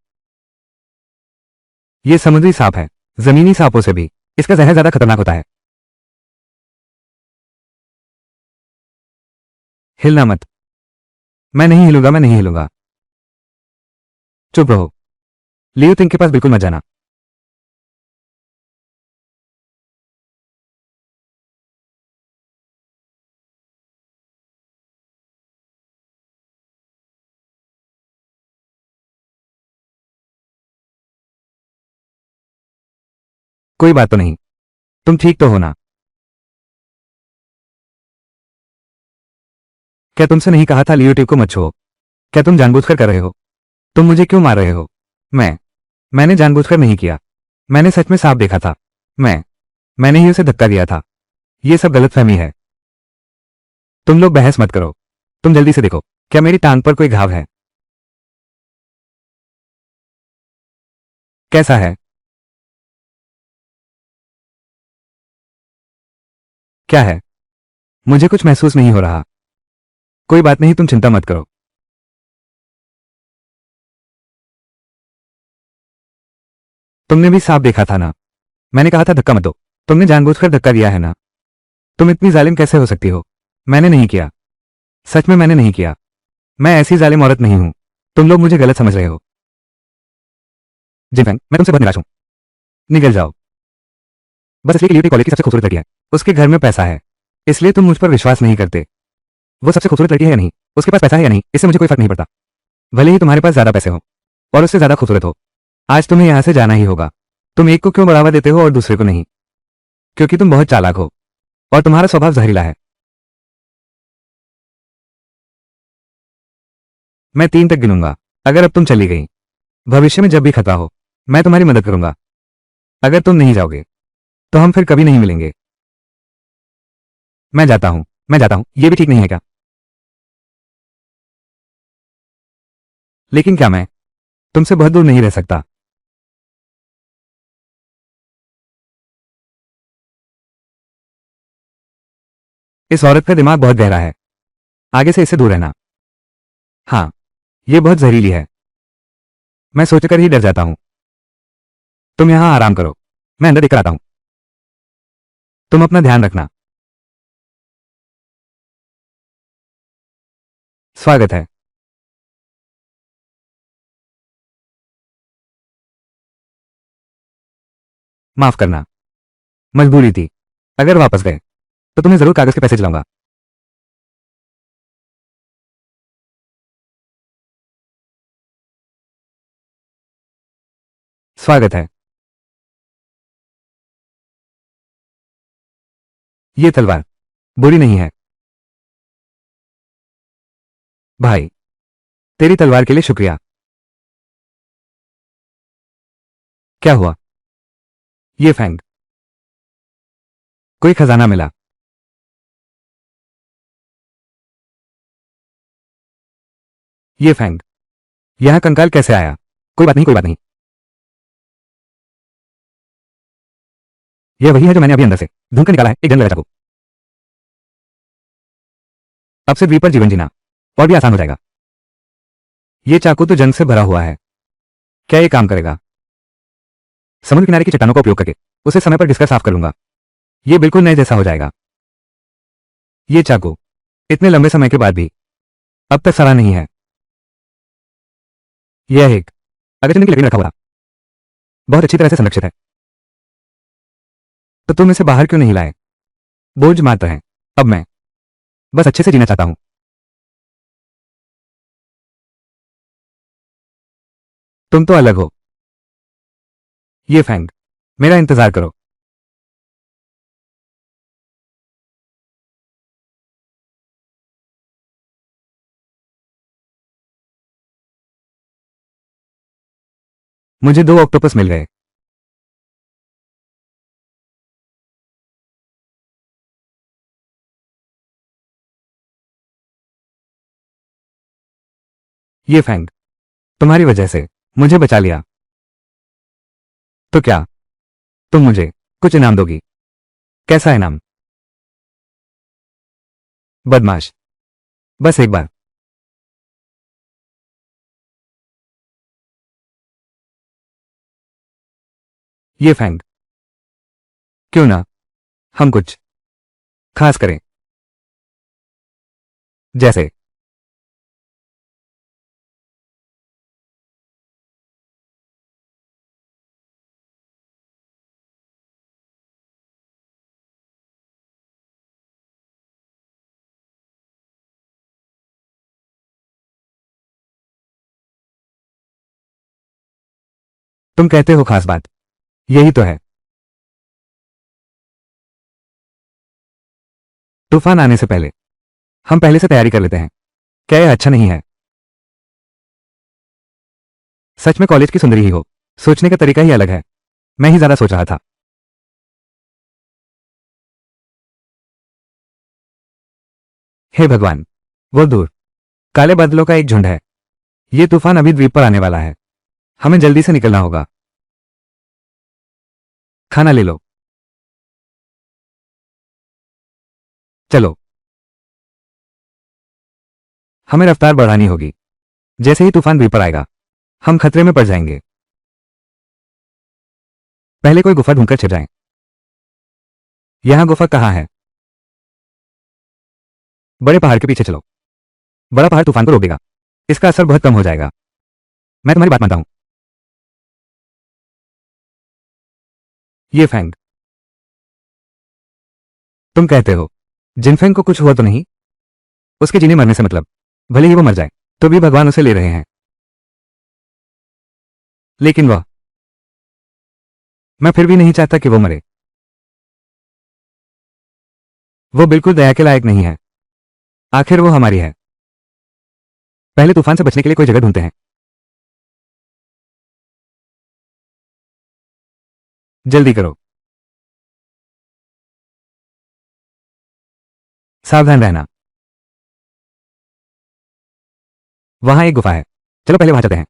ये समुद्री सांप है। जमीनी सांपों से भी इसका जहर ज्यादा खतरनाक होता है। हिलना मत। मैं नहीं हिलूंगा, मैं नहीं हिलूंगा। चुप रहो। लियो तिंग के पास बिल्कुल मत जाना। कोई बात तो नहीं, तुम ठीक तो हो ना? क्या तुमसे नहीं कहा था लियो टिंग को मत छुओ? क्या तुम जानबूझकर कर रहे हो? तुम मुझे क्यों मार रहे हो? मैंने जानबूझकर नहीं किया। मैंने सच में सांप देखा था। मैंने ही उसे धक्का दिया था। यह सब गलतफहमी है। तुम लोग बहस मत करो। तुम जल्दी से देखो, क्या मेरी टांग पर कोई घाव है? कैसा है? क्या है? मुझे कुछ महसूस नहीं हो रहा। कोई बात नहीं, तुम चिंता मत करो। तुमने भी सांप देखा था ना? मैंने कहा था धक्का मत दो। तुमने जानबूझकर धक्का दिया है ना? तुम इतनी जालिम कैसे हो सकती हो? मैंने नहीं किया। सच में मैंने नहीं किया। मैं ऐसी जालिम औरत नहीं हूं। तुम लोग मुझे गलत समझ रहे हो। जिनफेंग, मैं तुमसे बहुत निराश हूं। निकल जाओ। बस इसलिए कि लियो कॉलेज की सबसे खूबसूरत लड़की है। उसके घर में पैसा है, इसलिए तुम मुझ पर विश्वास नहीं करते। वो सबसे खूबसूरत लड़की है या नहीं, उसके पास पैसा है या नहीं, इससे मुझे कोई फर्क नहीं पड़ता। भले ही तुम्हारे पास ज्यादा पैसे हो और उससे ज्यादा खूबसूरत हो, आज तुम्हें यहां से जाना ही होगा। तुम एक को क्यों बढ़ावा देते हो और दूसरे को नहीं? क्योंकि तुम बहुत चालाक हो और तुम्हारा स्वभाव जहरीला है। मैं 3 तक गिनूंगा। अगर अब तुम चली गई, भविष्य में जब भी खतरा हो, मैं तुम्हारी मदद करूंगा। अगर तुम नहीं जाओगे तो हम फिर कभी नहीं मिलेंगे। मैं जाता हूं, मैं जाता हूं। यह भी ठीक नहीं है क्या? लेकिन क्या मैं तुमसे बहुत दूर नहीं रह सकता? इस औरत का दिमाग बहुत गहरा है। आगे से इससे दूर रहना। हाँ, यह बहुत जहरीली है। मैं सोचकर ही डर जाता हूं। तुम यहां आराम करो, मैं अंदर देखकर आता हूं। तुम अपना ध्यान रखना। स्वागत है। माफ करना, मजबूरी थी। अगर वापस गए तो तुम्हें जरूर कागज के पैसे दिलाऊंगा। स्वागत है। ये तलवार बुरी नहीं है भाई। तेरी तलवार के लिए शुक्रिया। क्या हुआ? ये फैंग, कोई खजाना मिला? ये फैंग, यहां कंकाल कैसे आया? कोई बात नहीं, कोई बात नहीं। यह वही है जो मैंने अभी अंदर से ढूंढ कर निकाला है, एक जंग लगा चाकू। अब से द्वीप पर जीवन जीना और भी आसान हो जाएगा। ये चाकू तो जंग से भरा हुआ है। क्या ये काम करेगा? समुद्र किनारे की चट्टानों का उपयोग करके उसे समय पर डिस्कर साफ कर लूंगा। ये बिल्कुल नए जैसा हो जाएगा। ये चाकू इतने लंबे समय के बाद भी अब तक सड़ा नहीं है। यह एक अगरचंदन की लकड़ी में रखा हुआ था। बहुत अच्छी तरह से संरक्षित है। तो तुम इसे बाहर क्यों नहीं लाए? बोझ मात्र है। अब मैं बस अच्छे से जीना चाहता हूं। तुम तो अलग हो। ये फैंग, मेरा इंतजार करो। मुझे 2 ऑक्टोपस मिल गए। ये फैंग, तुम्हारी वजह से मुझे बचा लिया। तो क्या तुम मुझे कुछ इनाम दोगी? कैसा इनाम? बदमाश, बस एक बार। ये फैंग, क्यों ना हम कुछ खास करें? जैसे तुम कहते हो खास बात, यही तो है। तूफान आने से पहले हम पहले से तैयारी कर लेते हैं। क्या यह अच्छा नहीं है? सच में कॉलेज की सुंदरी ही हो। सोचने का तरीका ही अलग है। मैं ही ज्यादा सोच रहा था। हे भगवान, वो दूर काले बादलों का एक झुंड है। ये तूफान अभी द्वीप पर आने वाला है। हमें जल्दी से निकलना होगा। खाना ले लो। चलो, हमें रफ्तार बढ़ानी होगी। जैसे ही तूफान द्वीप पर आएगा हम खतरे में पड़ जाएंगे। पहले कोई गुफा ढूंढकर छिप जाएं। यहां गुफा कहाँ है? बड़े पहाड़ के पीछे चलो। बड़ा पहाड़ तूफान को रोक देगा। इसका असर बहुत कम हो जाएगा। मैं तुम्हारी बात मानता हूं। ये फैंग, तुम कहते हो जिनफेंग को कुछ हुआ तो नहीं? उसके जीने मरने से मतलब, भले ही वो मर जाए तो भी भगवान उसे ले रहे हैं। लेकिन वह, मैं फिर भी नहीं चाहता कि वो मरे। वो बिल्कुल दया के लायक नहीं है। आखिर वो हमारी है। पहले तूफान से बचने के लिए कोई जगह ढूंढते हैं। जल्दी करो। सावधान रहना। वहां एक गुफा है। चलो पहले वहां चलते हैं।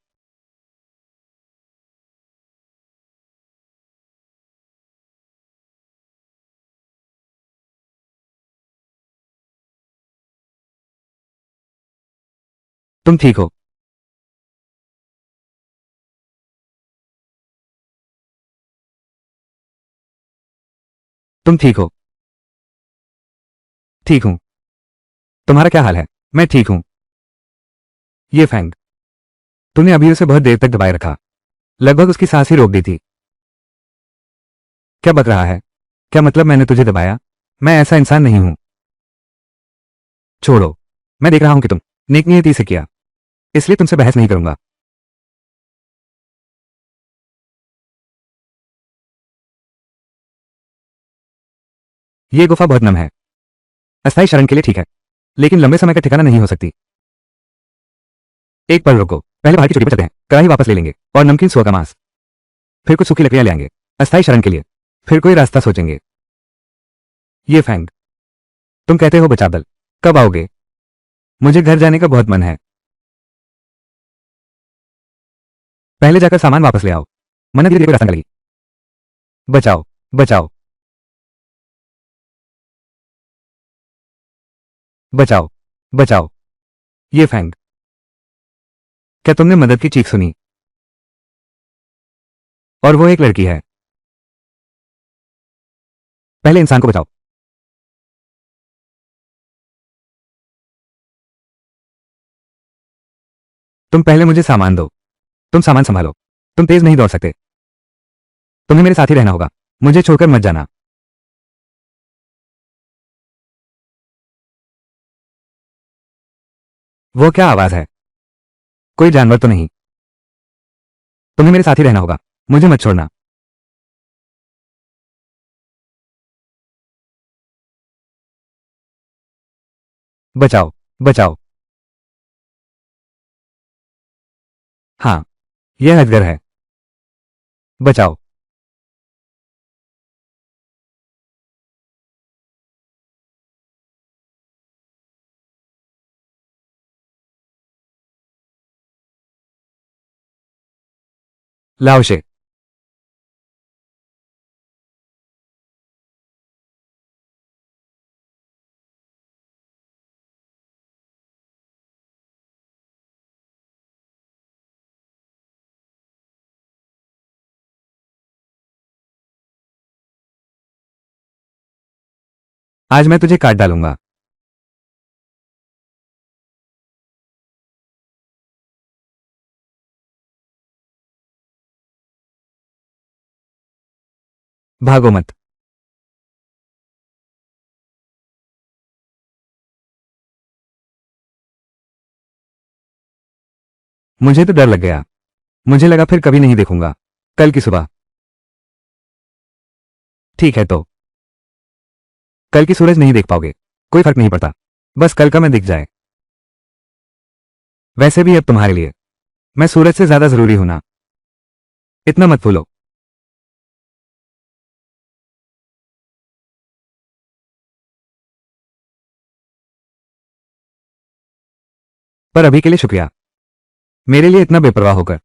तुम ठीक हो? तुम ठीक हो? ठीक हूं। तुम्हारा क्या हाल है? मैं ठीक हूं। ये फैंग, तूने अभी उसे बहुत देर तक दबाए रखा, लगभग उसकी सांस ही रोक दी थी। क्या बक रहा है? क्या मतलब मैंने तुझे दबाया? मैं ऐसा इंसान नहीं हूं। छोड़ो, मैं देख रहा हूं कि तुम नेक नियति से किया, इसलिए तुमसे बहस नहीं करूंगा। ये गुफा बहुत नम है, अस्थायी शरण के लिए ठीक है, लेकिन लंबे समय का ठिकाना नहीं हो सकती। एक पल रुको, पहले बाहर की चोटी पर चलते हैं, कड़ाही वापस ले लेंगे और नमकीन सुअर का मांस, फिर कुछ सूखी लकड़ियां ले आएंगे अस्थायी शरण के लिए, फिर कोई रास्ता सोचेंगे। ये फैंग, तुम कहते हो बचाव दल, कब आओगे? मुझे घर जाने का बहुत मन है। पहले जाकर सामान वापस ले आओ। मन्नत धीरे धीरे कोई रास्ता निकालेगी। बचाओ, बचाओ, बचाओ, बचाओ। ये फैंग, क्या तुमने मदद की चीख सुनी? और वो एक लड़की है। पहले इंसान को बचाओ। तुम पहले मुझे सामान दो। तुम सामान संभालो। तुम तेज नहीं दौड़ सकते। तुम्हें मेरे साथ ही रहना होगा, मुझे छोड़कर मत जाना। वो क्या आवाज है? कोई जानवर तो नहीं? तुम्हें मेरे साथ ही रहना होगा, मुझे मत छोड़ना। बचाओ, बचाओ। हाँ, यह अजगर है। बचाओ। लाओ शे। आज मैं तुझे काट डालूंगा। भागो मत। मुझे तो डर लग गया। मुझे लगा फिर कभी नहीं देखूंगा। कल की सुबह। ठीक है तो कल की सूरज नहीं देख पाओगे, कोई फर्क नहीं पड़ता, बस कल का मैं दिख जाए। वैसे भी अब तुम्हारे लिए मैं सूरज से ज्यादा जरूरी हूं ना। इतना मत भूलो। पर अभी के लिए शुक्रिया, मेरे लिए इतना बेपरवाह होकर।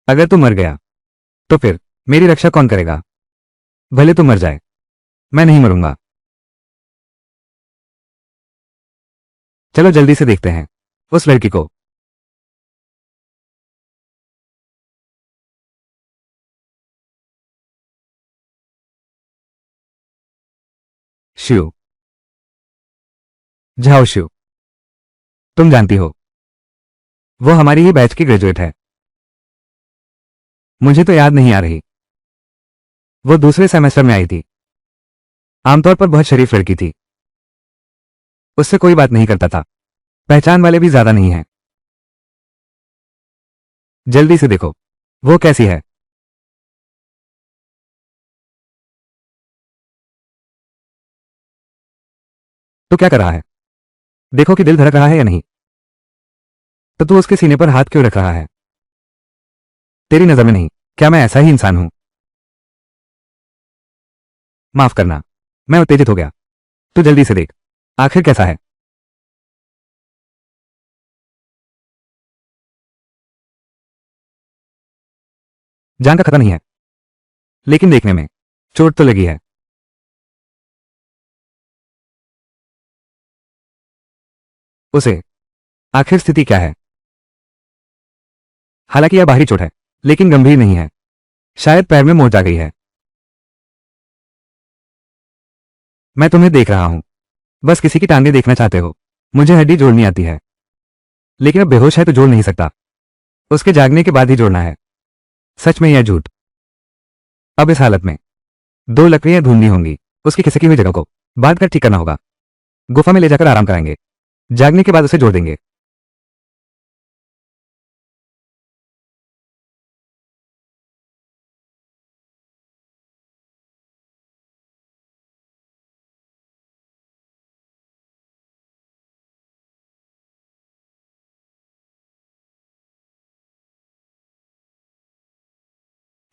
अगर तू मर गया तो फिर मेरी रक्षा कौन करेगा? भले तू मर जाए, मैं नहीं मरूंगा। चलो जल्दी से देखते हैं उस लड़की को। शिव, जाओ शिव। तुम जानती हो, वो हमारी ही बैच की ग्रेजुएट है। मुझे तो याद नहीं आ रही। वो दूसरे सेमेस्टर में आई थी। आमतौर पर बहुत शरीफ लड़की थी। उससे कोई बात नहीं करता था। पहचान वाले भी ज्यादा नहीं हैं। जल्दी से देखो, वो कैसी है। तो क्या कर रहा है? देखो कि दिल धड़क रहा है या नहीं। तो तू उसके सीने पर हाथ क्यों रख रहा है? तेरी नजर में नहीं, क्या मैं ऐसा ही इंसान हूं? माफ करना, मैं उत्तेजित हो गया। तू जल्दी से देख, आखिर कैसा है। जान का खतरा नहीं है, लेकिन देखने में चोट तो लगी है। उसे आखिर स्थिति क्या है? हालांकि यह बाहरी चोट है, लेकिन गंभीर नहीं है। शायद पैर में मोच आ गई है। मैं तुम्हें देख रहा हूं, बस किसी की टांगें देखना चाहते हो। मुझे हड्डी जोड़नी आती है, लेकिन अब बेहोश है तो जोड़ नहीं सकता। उसके जागने के बाद ही जोड़ना है। सच में या झूठ? अब इस हालत में 2 लकड़ियां ढूंढनी होंगी। उसकी खिसकी हुई जगह को बांध कर ठीक करना होगा। गुफा में ले जाकर आराम कराएंगे। जागने के बाद उसे जोड़ देंगे।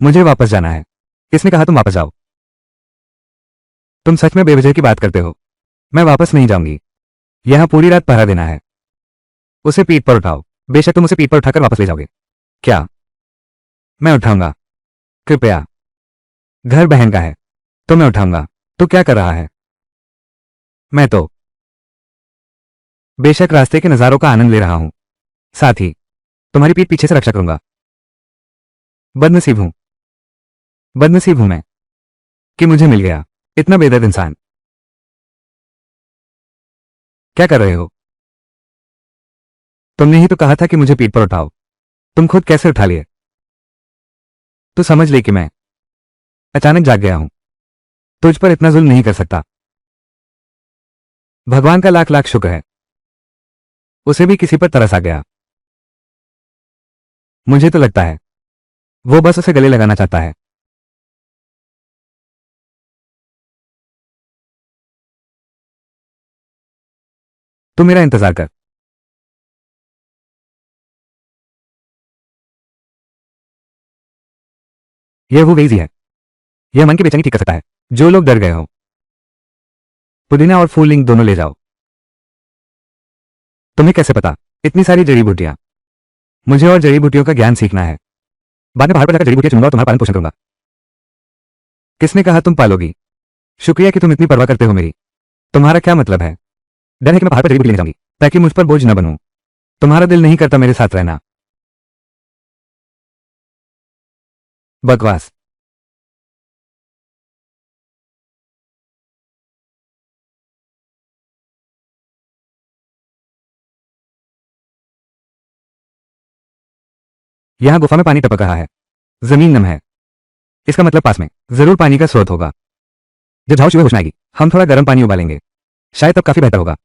मुझे वापस जाना है। किसने कहा तुम वापस जाओ? तुम सच में बेवजह की बात करते हो। मैं वापस नहीं जाऊंगी। यहां पूरी रात पहरा देना है। उसे पीठ पर उठाओ। बेशक तुम उसे पीठ पर उठाकर वापस ले जाओगे। क्या? मैं उठाऊंगा। कृपया। घर बहन का है तो मैं उठाऊंगा। तो क्या कर रहा है? मैं तो बेशक रास्ते के नज़ारों का आनंद ले रहा हूं, साथ ही तुम्हारी पीठ पीछे से रक्षा करूंगा। बदनसीब हूं। बदनसीब हूं मैं कि मुझे मिल गया इतना बेदर्द इंसान। क्या कर रहे हो? तुमने ही तो कहा था कि मुझे पीठ पर उठाओ। तुम खुद कैसे उठा लिए? तू समझ ले कि मैं अचानक जाग गया हूं। तुझ पर इतना जुल्म नहीं कर सकता। भगवान का लाख लाख शुक्र है, उसे भी किसी पर तरस आ गया। मुझे तो लगता है वो बस उसे गले लगाना चाहता है। तू मेरा इंतजार कर। यह वो वेजी है। यह मन की बेचैनी ठीक कर सकता है। जो लोग डर गए हो, पुदीना और फूल लिंग दोनों ले जाओ। तुम्हें कैसे पता इतनी सारी जड़ी बूटियां? मुझे और जड़ी बूटियों का ज्ञान सीखना है। बाद में पहाड़ पर जाकर जड़ी बूटियां चुनूंगा और तुम्हारा पालन पोषण करूंगा। किसने कहा तुम पालोगी? शुक्रिया कि तुम इतनी परवाह करते हो मेरी। तुम्हारा क्या मतलब है? डर है कि मैं पहाड़ पर जड़ी बूटी लेने जाऊंगी ताकि मुझ पर बोझ न बनूं। तुम्हारा दिल नहीं करता मेरे साथ रहना। बकवास। यहां गुफा में पानी टपक रहा है। जमीन नम है। इसका मतलब पास में जरूर पानी का स्रोत होगा। जब झाव चूहे होश में आएगी हम थोड़ा गर्म पानी उबालेंगे। शायद तब काफी बेहतर होगा।